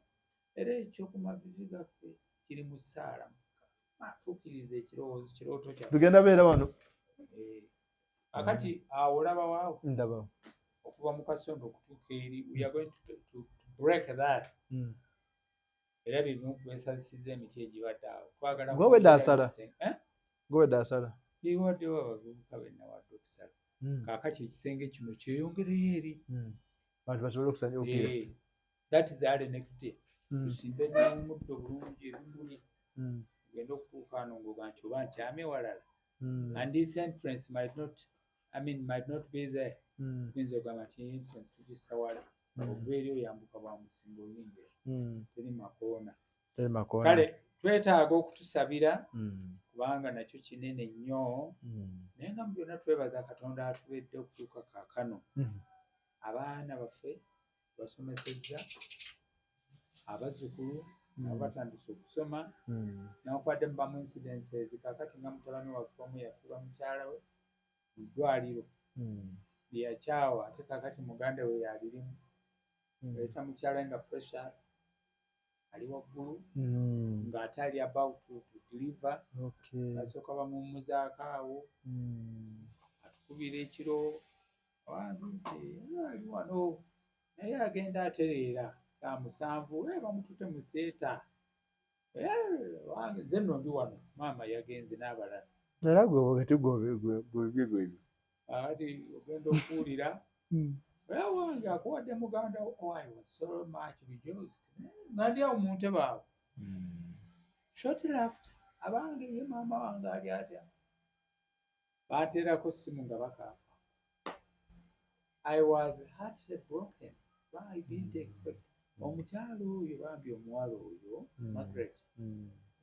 era ekyokumavivi gaffe kiri mu ssaala tukkiriza kirooto kya tugenda beera wano akati awo olaba waawo ndabawo okuva mu kasondo okutuuka eri we are going to break that era bino kwesazisiza emiti egibadde awo twagala gwewedde asala iwaddewo abavubuka bennawadde okusala kaakati ekisenge kino kyeyongereyo eri bantu basobole okusanyukira that is the next day tusimbe n'omuddo bulungi ebimuli genda okutuuka ano ngoga nti oba nkyame walala and this entrance might not be there tuyinza ogamba nti entrance tugisawala ova eri oyambuka bwa musinga oyingira teri makoona kale twetaaga okutusabira kubanga nakyo kinene nnyo naye nga mu byonna twebaza Katonda atubedde okutuuka kaakano abaana baffe basomesezza abazzukulu nabo batandise okusoma nawakwadde mu bamu incidences kaakati nga mutabani waffe omu yafuba mukyala we mu ddwaliro lyeyakyawa ate kaakati muganda we yalirimu leeta mukyala we nga pressure ali waggulu ng'ate ali about to deliver. Basooka bamummuzaako awo atukubira ekiro ali wano naye agenda atereera saa 7 bamututte mu seeta wange nze nno ndi wano maama yagenze n'abalala era gwe ati ogenda okuwulira wange akuwadde muganda wo I was so much rejoiced nga ndi awo mu ntebe awo shortly after abange ye maama wange ali atya baateerako ssimu nga bakaapa. I was heartbroken. I didn't expect. Omukyalo oyo bambi omuwala oyo Margaret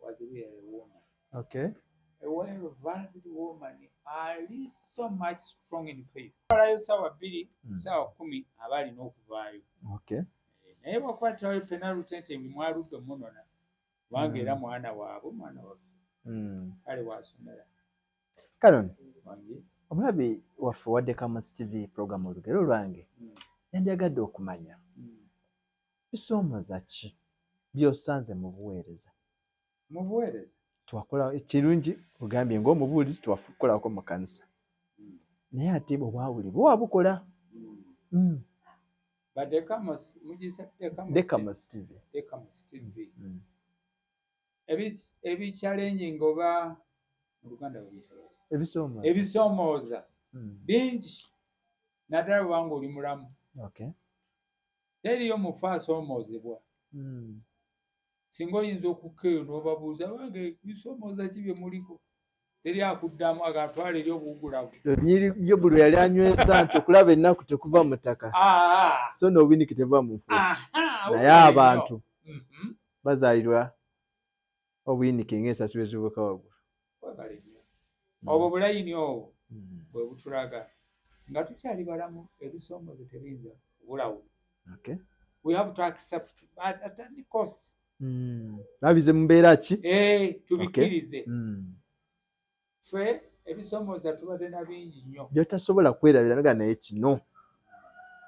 was really a woman. Okay. A well-versed woman. Ali so much strong in faith. Alayo sawa 2 sawa 10 abali n'okuvaayo. Okay. Naye bakwatayo penalty ente mwaludde munona. Wange era mwana waabwe mwana waffe. Kale wasomera. Canon. Omulabi waffe wadde Kamas TV program olugero lwange yandyagadde okumanya bisoomooza ki by'osanze mu buweereza twakola ekirungi ogambye ng'omubuulizi twakolako mu kanisa naye ate bwe bwawuli bwe wabukola Kamas TV ebichallenging oba mu Luganda ebisoomooza bingi naddala bwanga oli mulamu. Teriyo mufu asoomoozebwa singa oyinza okukeeyo n'obabuuza bange bisoomooza ki bye muliko teri akuddamu agatwala eri obuwugulavu yo buli yali anywesa nti okulaba ennaku tekuva mu ttaka so n'obwiniki teva mu nfuufu naye abantu bazaalirwa obuyinike ng'ensasiro ezibuuka waggulu. Obwo bulayini obwo bwe butulaga nga tukyali balamu ebisoomoozo tebiyinza kubulawo. We have to accept at any cost. Nabize mu mbeera ki? Tubikkirize. Ffe ebisoomooza tubadde na bingi nnyo byotasobola kwerabira naga naye kino.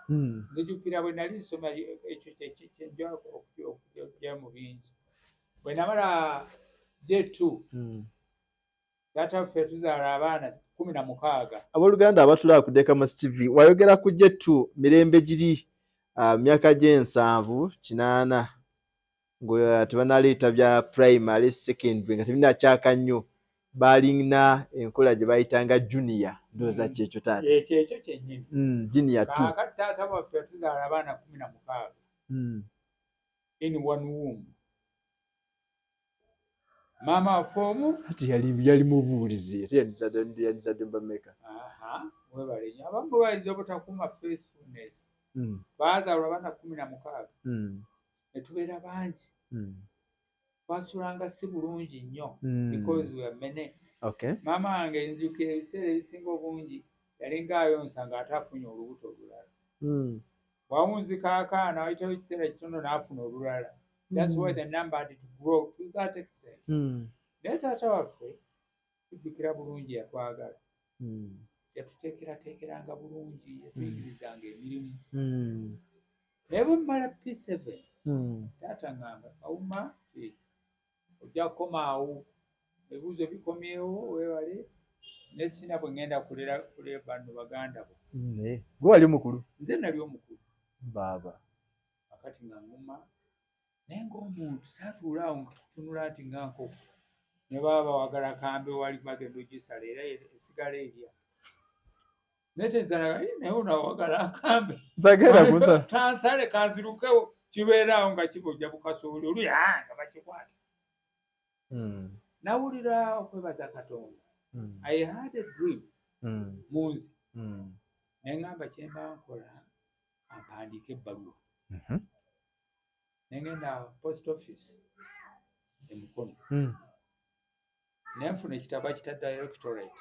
Nzijukira bwe nali nsoma ekyo kyenjako okujja mu bingi bwe namala J2 taata ffe tuzaala abaana 16. Abooluganda abatulaba ku Kamas TV wayogera ku J2 mirembe giri myaka gye7 8 ngo tebanaleeta bya primary secondary nga tebinakyaka nnyo balina enkola gye bayitanga junior ndowooza kyekyo taata ekyo kyennyini junior 2 kaakati taata waffe tuzaala abaana 16 in one womb. Mama waffe ati yali mubuulizi ate yanizadde mbameka webalenya abamu bayinza obutakuuma faithfulness baazaalwa abaana 16 ne tubeera bangi twasulanga si bulungi nnyo because we are many. Maama wange nzijukira ebiseera ebisinga obungi yalinga ayonsa ng'ate afunye olubuto olulala wawunzika akaana wayitawo ekiseera kitono n'afuna olulala. That's why the number had to grow to that extent. Naye taata waffe tujjukira bulungi yatwagala yatuteekerateekeranga bulungi yatuyigirizanga emirimu naye bwe mmala P7 taata ngamba kawuma ojja kukomaawo ebibuuzo bikomyewo weewale nesina bwe ngenda kulera banno baganda bo. Gwe wali mukulu? Nze nali omukulu baaba akati nga nguma naye ng'omuntu saatuulaawo nga kutunula nti nga nkoko ne baba wagala kambe wali bagenda ogisala era esigala erya naye tenzala naye onawagala akambe tansale kanzirukewo kibeeraawo nga kibojja bukasooli oli nga bakikwata. Nawulira okwebaza Katonda. I had a dream munzi ne ngamba kyemba nkola ampandiika ebbaluwa nengenda post office emukono nenfuna ekitabo kita directorate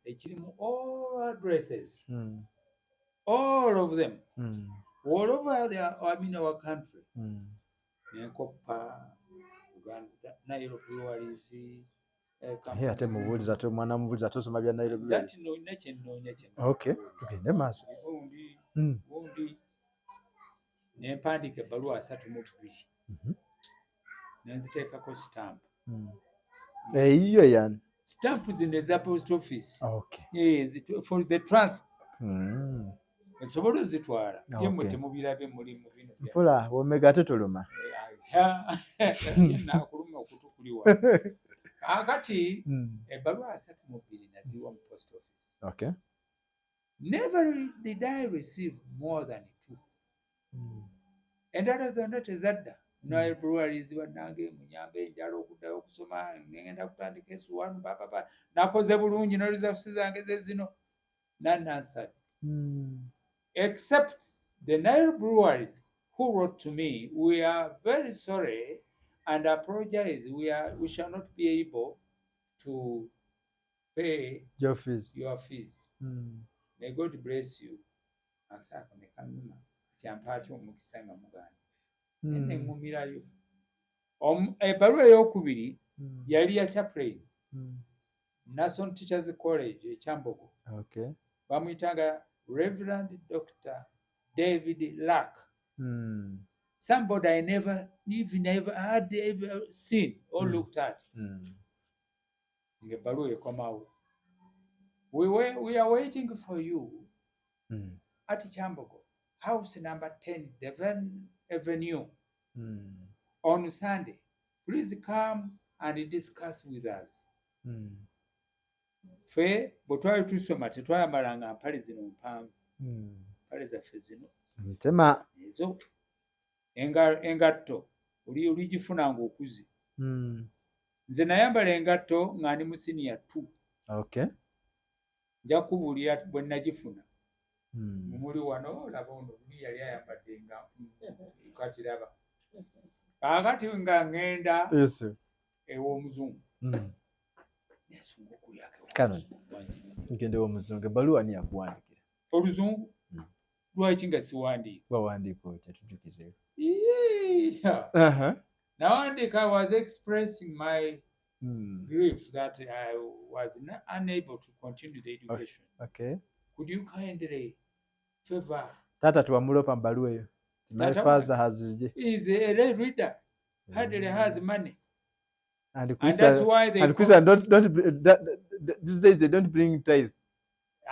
ekirimu all addresses all of them all over our country nenkoppa Uganda Nairobi walisi ate mubuuliza te mwana mubuuliza tosoma bya Nairobi zati nolina kyennoonya kyonna. Okay tugende maaso gundi nempandiika ebbaluwa 32 nenziteekako stamp. Eyiyo yani. Stamp zino eza post office. Okay. For the trust. Esobola ozitwala. Yemmwe temubirabe muri mu bino. Mpula omega tetuluma. Nakuluma okutukuliwa. Akati ebbaluwa 32 naziwa mu post office. Okay. Never did I receive more than 2. Endala zonna tezadda. Naye breweries bannange munyambe enjala okuddayo okusoma ngenda kutandika S1 papa nakoze bulungi no results zange zezino none answered. Except the Nile breweries who wrote to me, we are very sorry and apologize. We shall not be able to pay your fees. May God bless you. Kyampaati omukisa nga muganda. Nengumirayo. Ebbaluwa ey'okubiri yali ya chaplain. National Teachers College Chambogo. Okay. Bamuyitanga Reverend Dr. David Lack. Somebody I never had ever seen or looked at. Ngebbaluwa ekomawo. We are waiting for you at Chambogo, house number 10, Devon Avenue, on Sunday. Please come and discuss with us. Fe botwayo tusoma tetwayamalanga mpale zino mpanvu. Mpale zaffe zino. Ntema. Ezo. Engatto. Oligifunanga okuzi. Nze nayambala engatto nga ndi mu senior 2. Okay. Nja kubuulira bwe nagifuna. Mumuli wano laba ono yali ayambadde nga katiraba. Kakati nga ngenda ew'omuzungu. Nesunga okuyake. Kano. Ngende ew'omuzungu. Ebbaluwa ani yakuwandikira? Oluzungu? Lwaki nga siwandiika? Wawandiika otya tujjukizeeko. Nawandika, I was expressing my grief that I was unable to continue the education. Okay. Could you kindly favor? Tata tuwamulopa mbaluwa eyo. My father is a lay reader. Hardly has money. And that's why they Christian these days they don't bring tithe.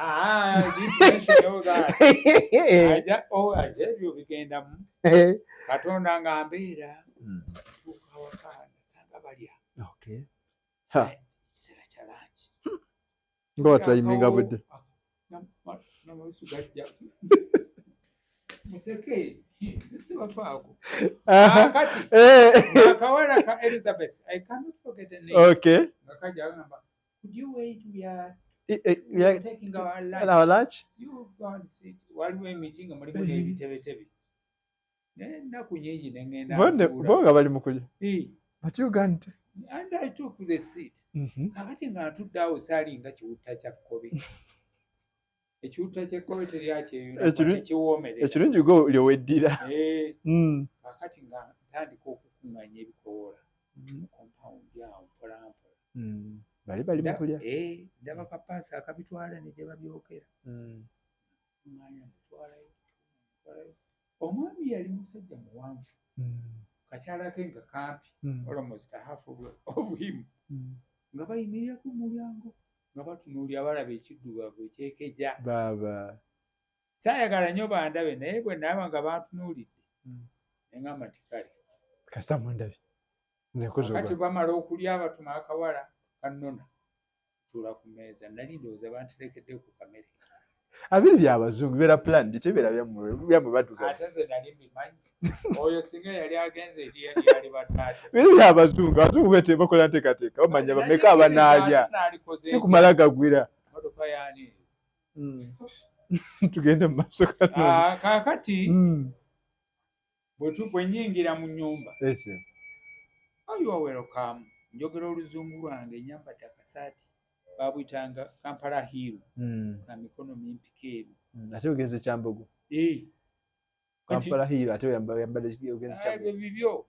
I didn't mention all that. I just you begin them. Katonda ngambira. Okay. Ha. Ngo timinga budde. Museke. Sibafaako. Kati. Akawala ka Elizabeth. I cannot forget the name. Okay. Ngakaja ngamba. Could you wait? We are taking our lunch. Our lunch? You go and sit. While we are meeting, I'm going to tebe. Naku nyingi nengenda. Bonga bali mukuja. But you can't. And I took the seat. Kakati nga atudde awo saali nga kiwutta kya kkobe. Ekiwutta ky'ekkobe teryakyeyo kiwoomere. Ekirungi go lyoweddira. Kakati nga ntandika okukuŋŋaanya ebikoola. Compound awo mpolampola. Bali mukulya. Ndaba kapaasi akabitwala ne gye babyokera. Kuŋŋaanya bitwalayo. Omwami yali musajja muwanvu. Kakyala ke nga kampi. Almost half of him. Nga bayimirira ku mulyango. Nga batunuulira balaba ekiddugavu ekyekeja. Baba. Saayagala nnyo bandabe naye bwe naaba nga bantunuulidde. Ne ngamba nti kale. Kasita mundabe. Nze nkoze kati bamala okulya batuma akawala kannona. Tuula ku mmeeza. Nali ndowooza banterekedde ku kamere. Abiri by'abazungu bibeera plan tebeera byammwe baddugavu. Ate nze nali mbimanyi. Oyo singa yali agenze eri yali bataata. Biri by'abazungu, abazungu bete bakola nteekateeka bamanya bameka abanaalya. Si kumala gagwira. Motoka yaani. Tugende mu maaso kano. Kaakati bwe nnyingira mu nnyumba. You are welcome. Njogera oluzungu lwange nyambadde akasaati. Babuyitanga Kampala Hill. Ka mikono mimpike ebi. Ate ogenze Kyambogo. Kampala Hill ate yambadde ogenze Kyambogo. Bibyo.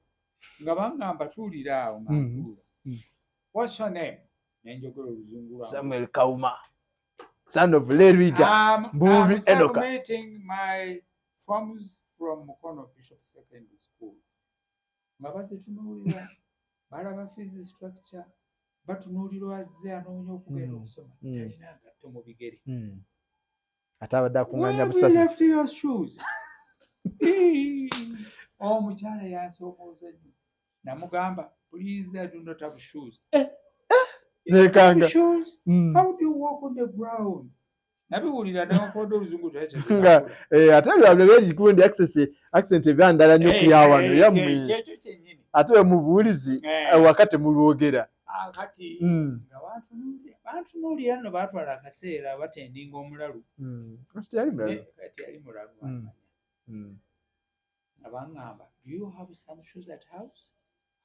Nga bangamba tuulira awo nga ntuula. What's your name? Nenjogera oluzungu lwange. Samuel Kauma. Son of Lay Reader. I'm submitting my forms from Mukono Bishop Secondary School. Nga bazitunuulira. balaba fees structure batunuulira azze anoonya okugenda okusoma talina ngatto mu bigere ate abadde akuŋŋaanya where we busasi left your shoes omukyala yansoomooza nnyo namugamba please I do not have shoes nekanga shoes how do you walk on the ground nabiwulira nakoda oluzungu nga ate lwabwe beekikundi accent ebyandala nnyo kuyawano yammwe ekyo kyennyini ate we mubuulizi wakati mulwogera kati nga bantunuulira nno baatwala akaseera batendinga omulalu kati yali mulalu nga baŋŋamba do you have some shoes at house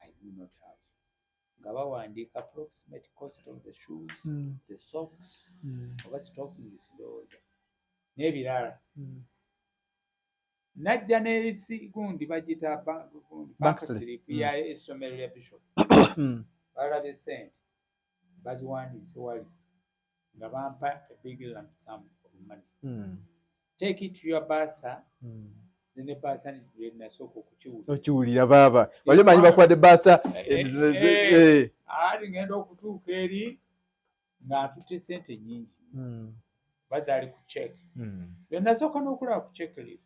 I do not have nga bawandiika approximate cost of the shoes the socks oba stockings ndowooza n'ebirala najja n'erisi gundi bagita bankasiriku ya essomero lya bishop balabye sente baziwandiise wali nga bampa a big lump sum of money take it to your bursar ne bursar nasooka okiwulira baaba wali omanyi bakwadde baasa ali ngenda okutuuka eri ng'atutte sente nnyingi bazaali ku check nasooka n'okulaba ku check leaf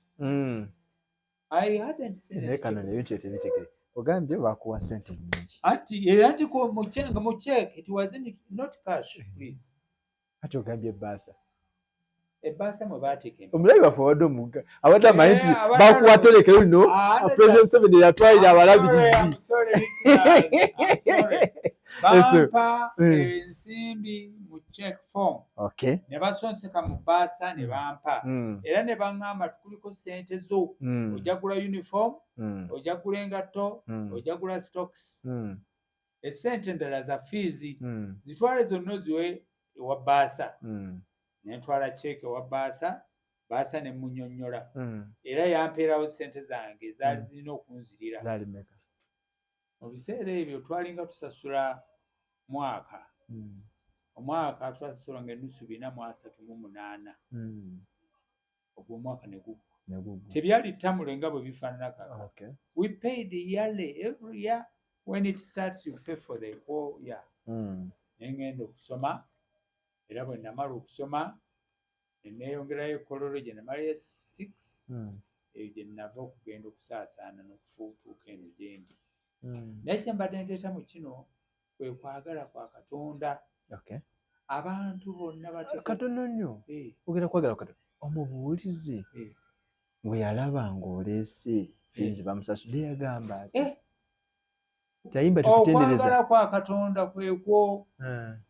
I hadn't seen naye kano nebintu etebitegere ogambye bakuwa sente nnyingi anti mu check it was not cash please ati ogambye baasa ebaasa mwe baateeka omulabi waffe wadde omugga abadde amanyi nti bakuwa terekero lino president Museveni yatwalira abalabirizi bampa ensimbi mu check form okay ne basonseka mu baasa ne bampa era ne baŋŋamba tukuliko sente zo ojagula uniform ojagula engatto ojagula stocks esente endala za fees zitwale zonna oziwe ewa baasa nentwala check ewa baasa ne munnyonnyola era yampeerawo sente zange zaali zirina okunzirira mu biseera ebyo twalinga tusasula mwaka omwaka twasasula nga ennusu 438 ogwo omwaka ne guggwa tebyali ttamule nga bwe bifaanana kaka we paid yearly every year when it starts you pay for the whole year nengenda okusoma era bwe namala okusoma neeyongerayo ekololo gye namalayo 6 eyo gye nava okugenda okusaasaana n'okufuutuuka eno gyendi naye kyembadde ndeeta mu kino kwe kwagala kwa Katonda abantu bonna katono nnyo ogenda kwagala Katonda omubuulizi bwe yalaba ng'oleese fees bamusasudde yagamba ati tayimba tukutendereza okwagala kwa Katonda kwekwo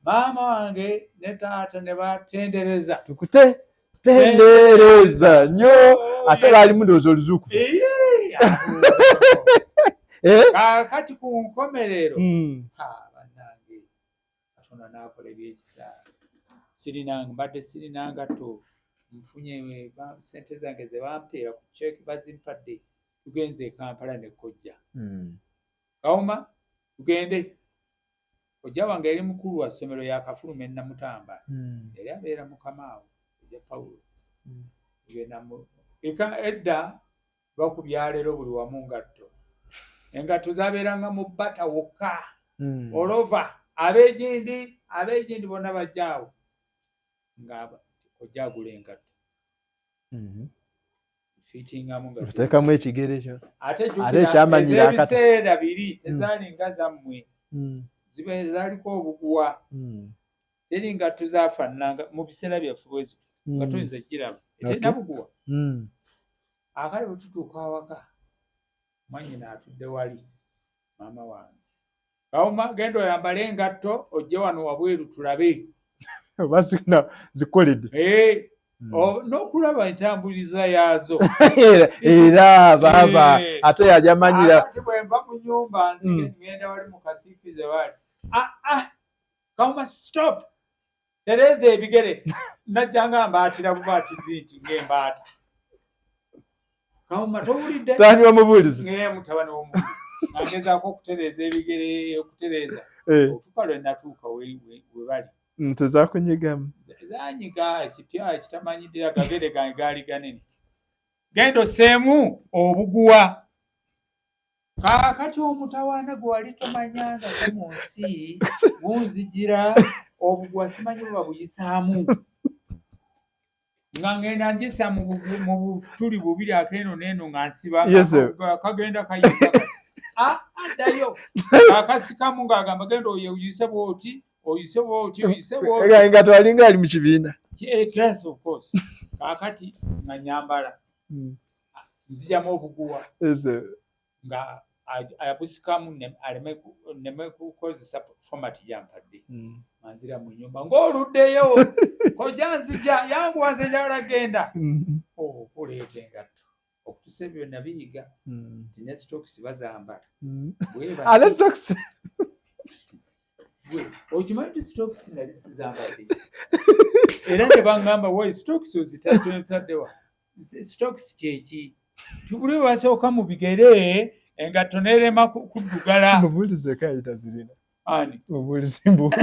maama wange ne taata ne batendereza tukutendereza nnyo ate baalimu ndowooza oluzuukufu kakati ku nkomerero bannange Katonda n'akola ebyekisa mbadde sirina ngatto nfunye sente zange ze bampeera ku check bazimpadde tugenze e Kampala ne kojja Kauma tugende ojja wange yali mukulu wa ssomero ya Kafuluma e Namutamba yali abeera Mukamaawo ojja Pawulo edda bakubya leero buli wamu engatto zabeeranga mu bbata wokka olova abeegindi bonna bajjaawo nga ojja agula engatto fitingamu nga tuteekamu ekigere ekyo ate ekyamanyira ebiseera biri tezaali nga zammwe zaaliko obuguwa teri ngatto zaafaananga mu biseera byaffe bwezi nga toyinza giraba eterina buguwa akale bwe tutuuka awaka mwannyina atudde wali maama wange Kauma genda oyambale engatto ojje wano wabweru tulabe basina zikoledde n'okulaba entambuliza yaazo era baaba ate yali amanyira ati bwe nva mu nnyumba nzige ngenda wali mu kasiikize wali Kauma stop tereeza ebigere najja nga mbaatira bubaatizi nti ng'embaata Kauma towulidde tani wamubuulizi ng'eye mutabani w'omubuulizi nagezaako okutereeza ebigere okutereeza otuuka lwe natuuka we bali tezakunyigamu zanyiga ekipya ekitamanyidde agagere gange gaali ganene genda osseemu obuguwa Kaakati omutawaana gwe wali tomanyangako mu nsi gunzijira obugwa simanyi bwe babuyisaamu nga ngenda njisa mu butuli bubiri akeeno neeno nga nsiba kagenda kayita addayo akasikamu ng'agamba genda oyise bwoti oyise bwoti nga twalinga ali mu kibiina class of course kaakati nga nyambala nzijamu obuguwa nga ayabusikamu aleme kukozesa format gyampadde manzira mu nyumba ng'oluddeyo koja nzija yanguwa nze njagala genda oleeta engatto okutusa ebyo nabiyiga nti ne stokisi bazambala ale stokisi okimanyi ti stokisi nali sizambadde era ne baŋŋamba woi stokisi ozitaddewa stokisi kyeki tubule basooka mu bigere engatto neerema kuddugala mubuulize kayita zirina ani mubuulize mbu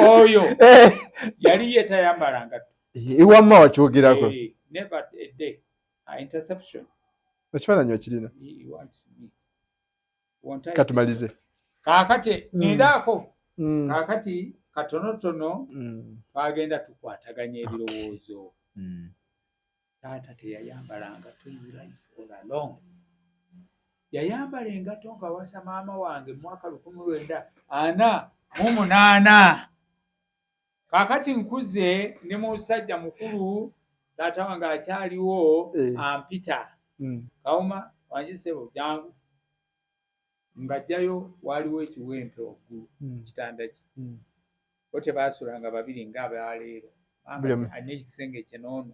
oyo yali yetayambala ngatto iwamma wakyogerako never a day interception ekifaananyi okirina katumalize kaakati nindaako kaakati katonotono twagenda tukwataganya ebirowoozo taata teyayambala ngatto his life all along yayambala engatto nga wasa maama wange mu mwaka 1948 kaakati nkuze ne musajja mukulu taata wange akyaliwo ampita kawuma wanjisebo jangu ngajjayo waliwo ekiwempe waggulu kitanda kye bo tebaasulanga babiri ng'abaleero alina ekisenge kinoono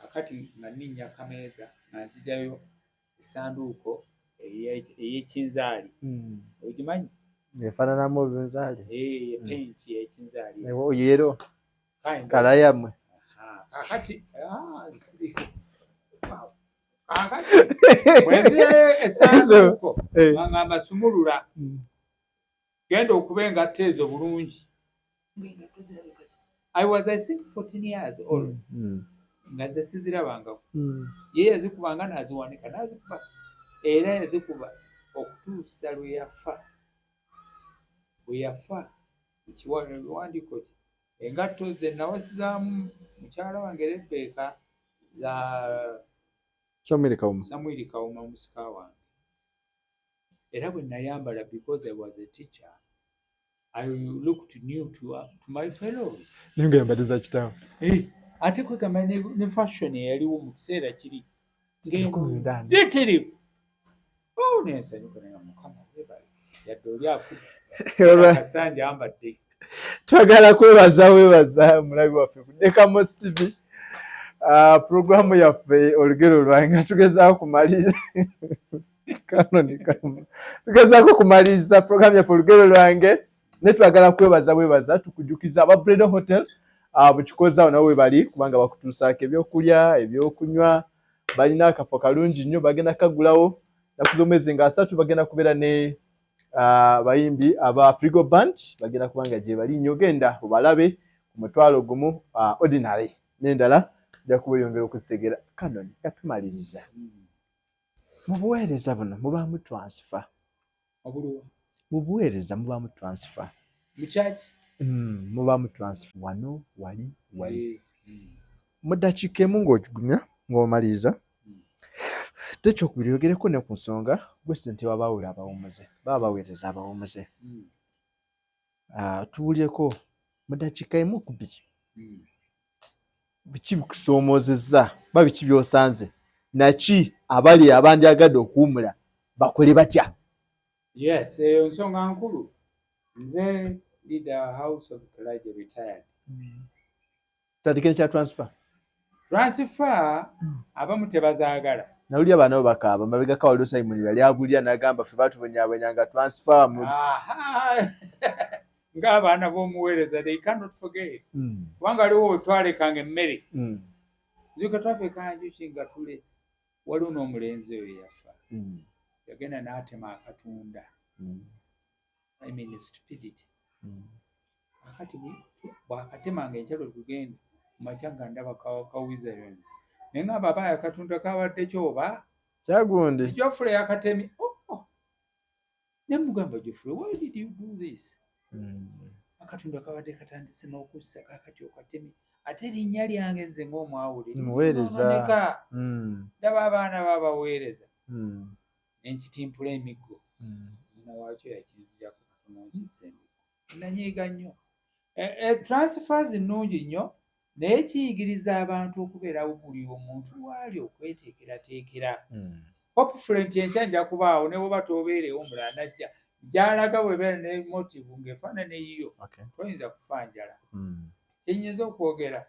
akati nga nninnya kameeza nga nzijayo essanduuko ey'ekinzaali ogimanyi efaananamu ebinzaali penti y'ekinzaali yero kala yammwe kakati bwenzijayo essanduuko nga ngamba sumulula genda okuba engatto ezo bulungi I was I think 14 years old nga ze sizirabangako ye yazikubanga n'aziwanika n'azikuba era yazikuba okutuusa lwe yafa ekiwandiiko kye engatto ze nawasizaamu mukyala wange Rebeka za Samwiri Kawuma musika wange era bwe nayambala because I was a teacher I looked new to my fellows ninga yambadiza kitabu ate kwegamba ne fashion eyaliwo mu kiseera kiri zitirivu nensanyuka naye mukama yadde oli afudde ambadde twagala weebaza mulabi waffe ku Dekamosi TV programu yaffe olugero lwange nga tugezaako kumaliriza programu yaffe olugero lwange ne twagala kwebaza tukujjukiza aba Bredo Hotel mu Kikozi awo nabo we bali kubanga bakutuusaako ebyokulya ebyokunywa balina akafo kalungi nnyo bagenda kagulawo naku z'omwezi nga 3 bagenda kubeera ne bayimbi aba Frigo Band bagenda kubanga gye bali nnyo genda obalabe ku mutwalo gumu ordinary n'endala ja kubeyongera okuzitegera kanoni katumaliriza mu buweereza buno mubaamu transfer mubuweereza mubaamu transfer mukyaki mubaamu transfer wano wali mu ddakiika emu ng'ogigumya ng'omaliriza tekyokubiri yogereko ne ku nsonga gwe ssente wabawula abawumuze baba baweereza abawumuze tuwulyeko mu ddakiika emu ku bbiri biki bikusoomozezza ba biki by'osanze naki abali abandyagadde okuwumula bakole batya yes eyo nsonga nkulu nze leader house of Elijah retired tutandike kya transfer abamu tebazaagala nawulira baana bakaaba mabega kawaliro Simon yali agulya n'agamba ffe batubonyaabonyanga transfer ng'abaana b'omuweereza they cannot forget kubanga aliwo otwalekanga emmere nzuka twafeekanga njuki nga tule waliwo n'omulenzi oyo yafa yagenda n'atema akatunda I mean stupidity akati bw'akatemanga enkyalo tugenda makya nga ndaba ka wizards ne ngamba abaya Katonda kabadde kyoba Kyagundi. Geoffrey akatemi ne mugamba Geoffrey, why did you do this? Akatonda kabadde katandise n'okussa kakati okatemi ate erinnya lyange nze ng'omwawule muweereza ndaba abaana babaweereza enkitimpula emiggo nyina waakyo yakinzijako katono nkisembe nanyiiga nnyo transfers nnungi nnyo naye kiyigiriza abantu okubeerawo buli omuntu waali okweteekerateekera hopefully nti enkya nja kubaawo ne bwoba toobeerewo omulala najja gy'alaga bwebeera ne motive ng'efaanana eyiyo toyinza kufa njala kyenyinza okwogera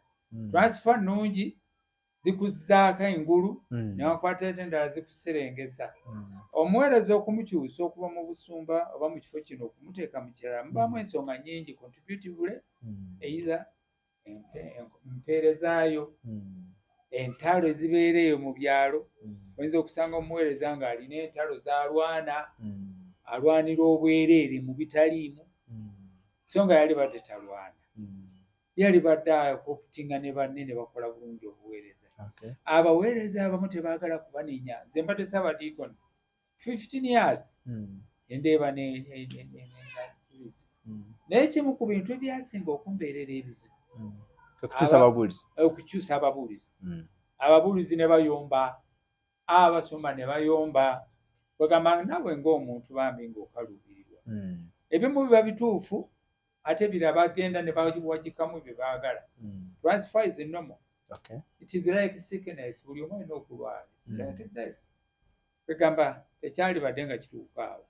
transfer nnungi zikuzzaako engulu newakwata ate endala zikuserengesa omuweereza okumukyusa okuva mu busumba oba mu kifo kino okumuteeka mu kirala mubaamu ensonga nnyingi contributively either empeerezaayo entalo ezibeera eyo mu byalo oyinza okusanga omuweereza ng'alina entalo z'alwana alwanira obwereere mu bitaliimu so nga yali badde talwana yali badde akutinga ne banne ne bakola bulungi obuweereza abaweereza abamu tebaagala kubanenya nze mbadde Ssaabadiikoni 15 years endeeba naye kimu ku bintu ebyasinga okumbeerera ebizibu okukyusa ababuulizi ababuulizi ne bayomba abasoma ne bayomba bagamba nawe ng'omuntu bambi ng'okaluubirirwa ebimu biba bituufu ate birabagenda ne bawagikamu bye baagala transfer is normal it is like sickness buli omu alina okulwala like death bagamba ekyali badde nga kituuka awo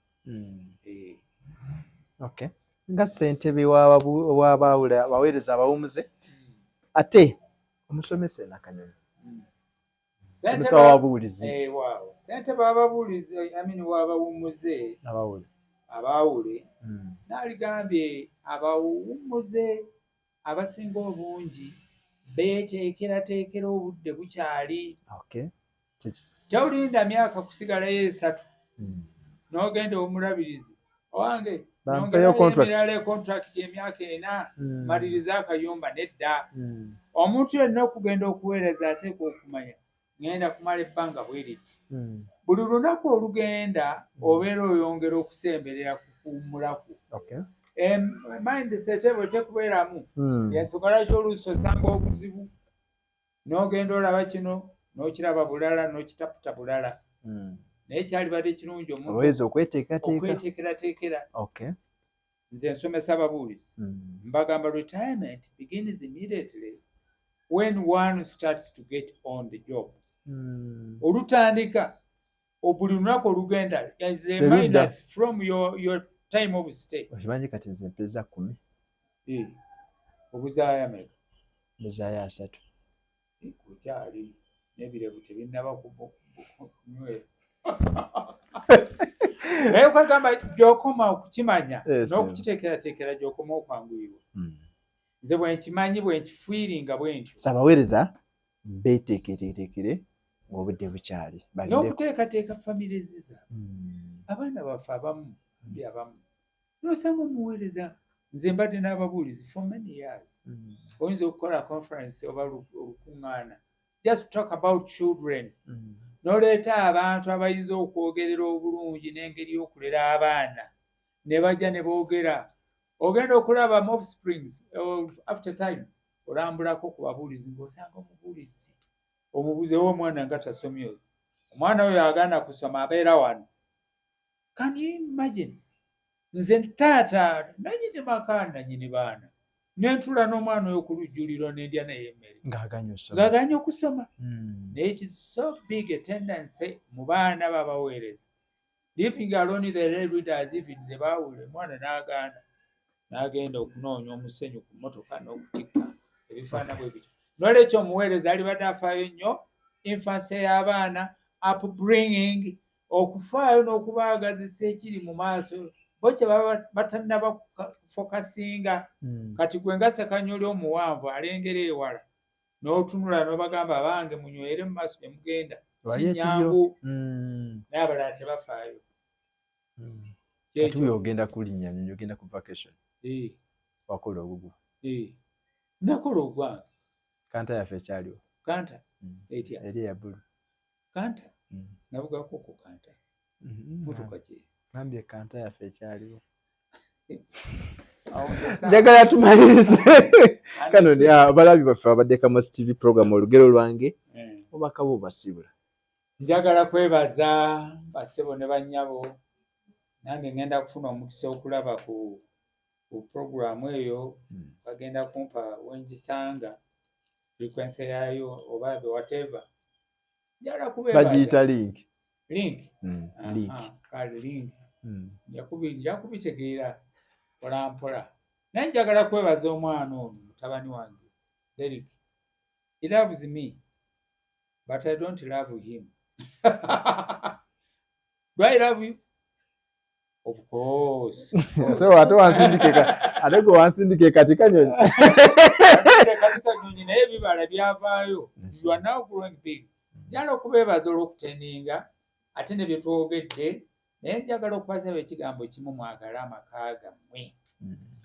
nga ssentebe w'abaawula abaweereza abawumuze ate omusomesa Nakanyonyi omusomesa w'ababuulizi ssentebe w'ababuulizi w'abawumuze abaawule n'aligambye abawumuze abasinga obungi beeteekerateekera obudde bukyali tewulinda myaka kusigalayo 3 n'ogenda omulabirizi owange nongemirala contract emyaka 4 maliriza akayumba nedda omuntu yenna okugenda okuweereza ateekwa okumanya ngenda kumala ebbanga bweriti buli lunaku olugenda obeera oyongera okusemberera kukuumulaku mindset bwe tekubeeramu yensonga lwaki oluusi osanga obuzibu n'ogenda olaba kino n'okiraba bulala n'okitaputa bulala naye kyali badde kirungi omuntu okweteekerateekera nze nsomesa ababuulizi mbagamba retirement begins immediately when one starts to get on the job olutandika buli lunaku olugenda as a minus from your time of stay okimanyi kati nze mpeza 10 obuzaayo ameka buzaayo 3 kukyali n'ebirevu tebinnaba kunywera naye kwegamba gy'okoma okukimanya n'okukiteekerateekera gy'okoma okwanguyirwa nze bwenkimanyi bwenkifiiringa bwentyo abaweereza beeteekereteekere ng'obudde bukyali n'okuteekateeka famire zaabwe abaana baffe abamu n'osanga omuweereza nze mbadde n'ababuulizi for many years oyinza okukola conference oba olukuŋŋaana just talk about children n'oleeta abantu abayinza okwogerera obulungi n'engeri y'okulera abaana ne bajja ne boogera ogenda okulaba Mof Springs after time olambulako ku babuulizi ng'osanga omubuulizi omubuuzewo omwana nga tasomye omwana oyo agaana kusoma abeera wano. Can you imagine? Nze taata nanyini maka nanyini baana nentula n'omwana oyo ku lujjuliro n'endya naye emmere ng'aganya okusoma. Naye it is so big a tendency mu baana babaweereza living alone the readers even the baawule omwana n'agaana n'agenda okunoonya omusenyu ku mmotoka n'okutikka ebifaana bwe bityo. N'olwekyo omuweereza alibadde afaayo nnyo infancy y'abaana upbringing okufaayo n'okubaagazisa ekiri mu maaso bo kye baba batannaba fokasinga. Kati gwe nga Ssekanyoli omuwanvu alengera ewala n'otunula n'obagamba abange munywere mu maaso ne mugenda si nnyangu naye abalala tebafaayo. Kati ogenda kulinnya nyonyi ogenda ku vacation wakola ogugwo nakola ogwange kanta yaffe ekyaliwo kanta etya Elia Bulu. Kanta nabugako ku Kanta mutuka ki Nambye Kanta yafe ekyaliwo. awo Njagala tumalirize kano ndi abalabi baffe abadde Kamosi TV program olugero lwange obaka bo basibula. Njagala kwebaza basebo ne bannyabo nange ngenda kufuna omukisa okulaba ku program eyo bagenda kumpa wengisanga frequency yayo oba whatever. Njagala kubebaza Bagiyita link. Link. Link. Kale link. Yakubitegeera mpola. Naye njagala kwebaza omwana ono mutabani wange Derek. He loves me but I don't love him. Do I love you? Of course. Ate wansindike katika nyonyi. Katika nyonyi naye bibala byavaayo. You are now growing big. Njagala okubeebaza olw'okutendinga ate ne bye twogedde naye njagala okubasaba ekigambo kimu mwagala amaka gammwe.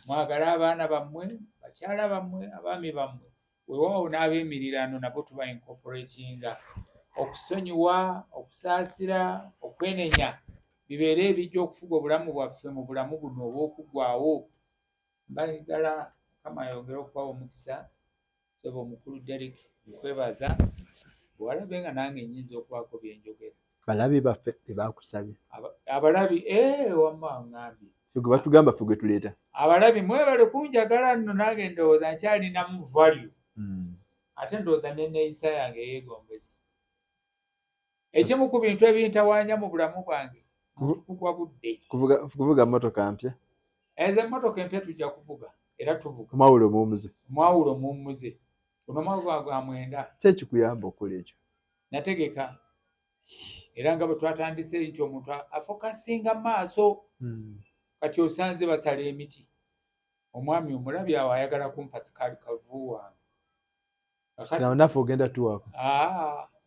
Mwagala abaana bammwe, bakyala bammwe, abaami bammwe. Weewaawo n'abeemirirano nabo tuba incorporatinga. Okusonyiwa, okusaasira, okwenenya bibeere ebijja okufuga obulamu bwaffe mu bulamu buno obw'okuggwaawo. Mbaagala Mukama ayongere okubawa omukisa. Sebo omukulu Derek nkwebaza. Walabe nga nange nnyinza okubaako bye njogera. Balabi baffe tebakusabye. Abalabi wamma ngambye. Ffe batugamba ffe gwe tuleeta. Abalabi mwebale kunjagala nno nange ndowooza nkyalinamu value. Ate ndowooza n'enneeyisa yange yeegombesa. Ekimu ku bintu ebintawaanya mu bulamu bwange kugwa budde. Kuvuga mmotoka mpya. Ezo emmotoka empya tujja kuvuga era tuvuga. Mwawulo muwumuze. Mwawulo muwumuze. Guno mwaka gwa mwenda. Kye kikuyamba okukola ekyo? Nategeka. Era nga bwe twatandise nti omuntu afokasinga maaso. Kati osanze basala emiti. Omwami omulabi awo ayagala kumpa sikaali kavuuwa. Nawe naffe ogenda tuwaako.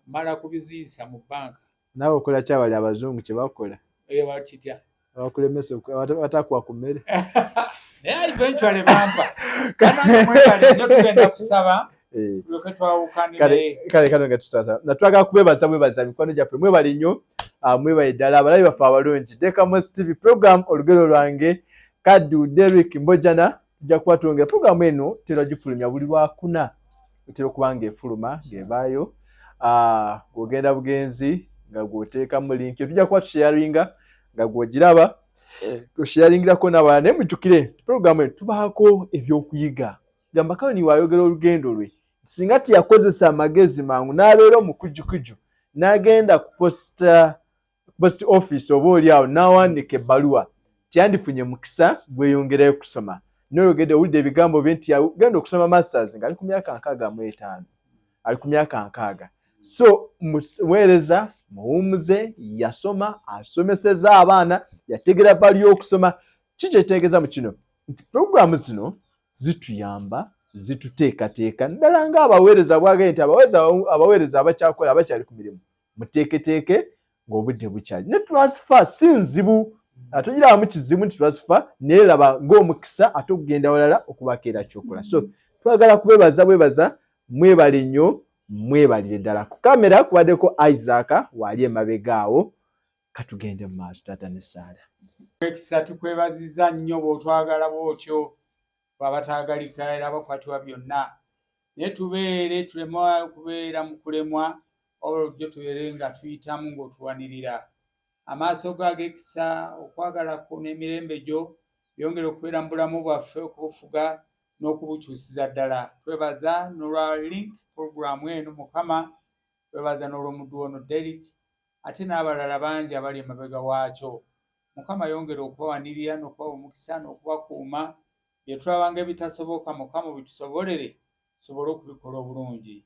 Mala kubiziisa mu banka. Naawe okola kyabali abazungu kye bakola. Bakitya. Bakulemesa batakuwa ku mmere. Naye eventually bampa. Kana mwebale nnyo tugenda kusaba. Lweke twawukanire. Kale nga tutata. Natwagala kubebaza mikwano gyaffe mwebale nnyo. Mwebale ddala abalabi baffe abalungi. Kamosi TV program olugero lwange Kaddu Derek Mbojana tujja kuba twongera program eno teragifulumya buli lwakuna. Otera okuba ng'efuluma ng'ebaayo. Gwogenda bugenzi nga gwoteekamu link tujja kuba tusharinga nga gwogiraba osharingirako n'abalala naye mujjukire program eno tubaako ebyokuyiga gamba kawuni waayogera olugendo lwe singa teyakozesa amagezi mangu n'abeera omukujjukujju n'agenda ku post office oba oli awo n'awandiika ebbaluwa tyandifunye mukisa gweyongerayo kusoma noyogedde owulidde ebigambo bye nti yagenda okusoma masters nga ali ku myaka 65 ali ku myaka 60 so muweereza muwumuze yasoma asomeseza abaana yategera bali okusoma kikyetegeeza mu kino nti programu zino zituyamba zituteekateeka ddala ng'abaweereza bwagaye nti abaweereza abakyakola abakyali ku mirimu muteeketeeke ng'obudde bukyali ne transfer si nzibu atugiramu kizibu nti transfer naye laba ng'omukisa ate okugenda walala okubakeera kyokola so twagala kubebaza mwebale nnyo mwebalire ddala ku kamera kubaddeko Isaac wali emabegaawo katugende mu maaso taata ne Saala. Ekisa tukwebaziza nnyo bw'otwagala bw'otyo bw'abataagalika era bakwatibwa byonna naye tubeere tulema kubeera mu kulemwa olwo tubeere nga tuyitamu ng'otuwanirira amaaso g'ekisa okwagala n'emirembe gyo byongera okubeera mu bulamu bwaffe okubufuga n'okubukyusiza ddala twebaza n'olwa link programu eno Mukama twebaza n'olw'omuddu ono Derek ate n'abalala bangi abali emabega waakyo Mukama yongera okubawanirira n'okubawa omukisa n'okubakuuma bye tulabanga ebitasoboka Mukama bitusobolere tusobole okubikola obulungi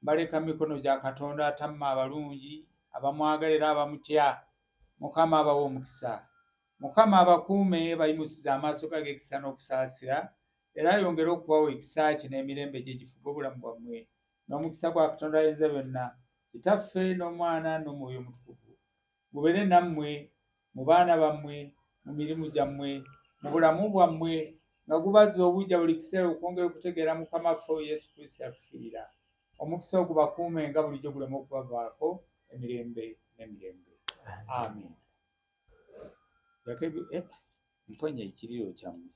mbaleka mikono gya Katonda atamma abalungi abamwagala era abamutya Mukama abawa omukisa Mukama abakuume bayimusize amaaso g'ekisa n'okusaasira era yongera okubawa ekisa kye n'emirembe gye gifuga obulamu bwammwe n'omukisa gwa Katonda ayinza byonna Kitaffe n'Omwana n'Omwoyo Omutukuvu gubeere nammwe mu baana bammwe mu mirimu gyammwe mu bulamu bwammwe nga gubazza obujja buli kiseera okwongera okutegeera Mukama waffe Yesu Kristo yakufiira omukisa ogubakuume nga bulijjo guleme okubavaako emirembe n'emirembe. Amen. Mponya ekiriro kyammwe.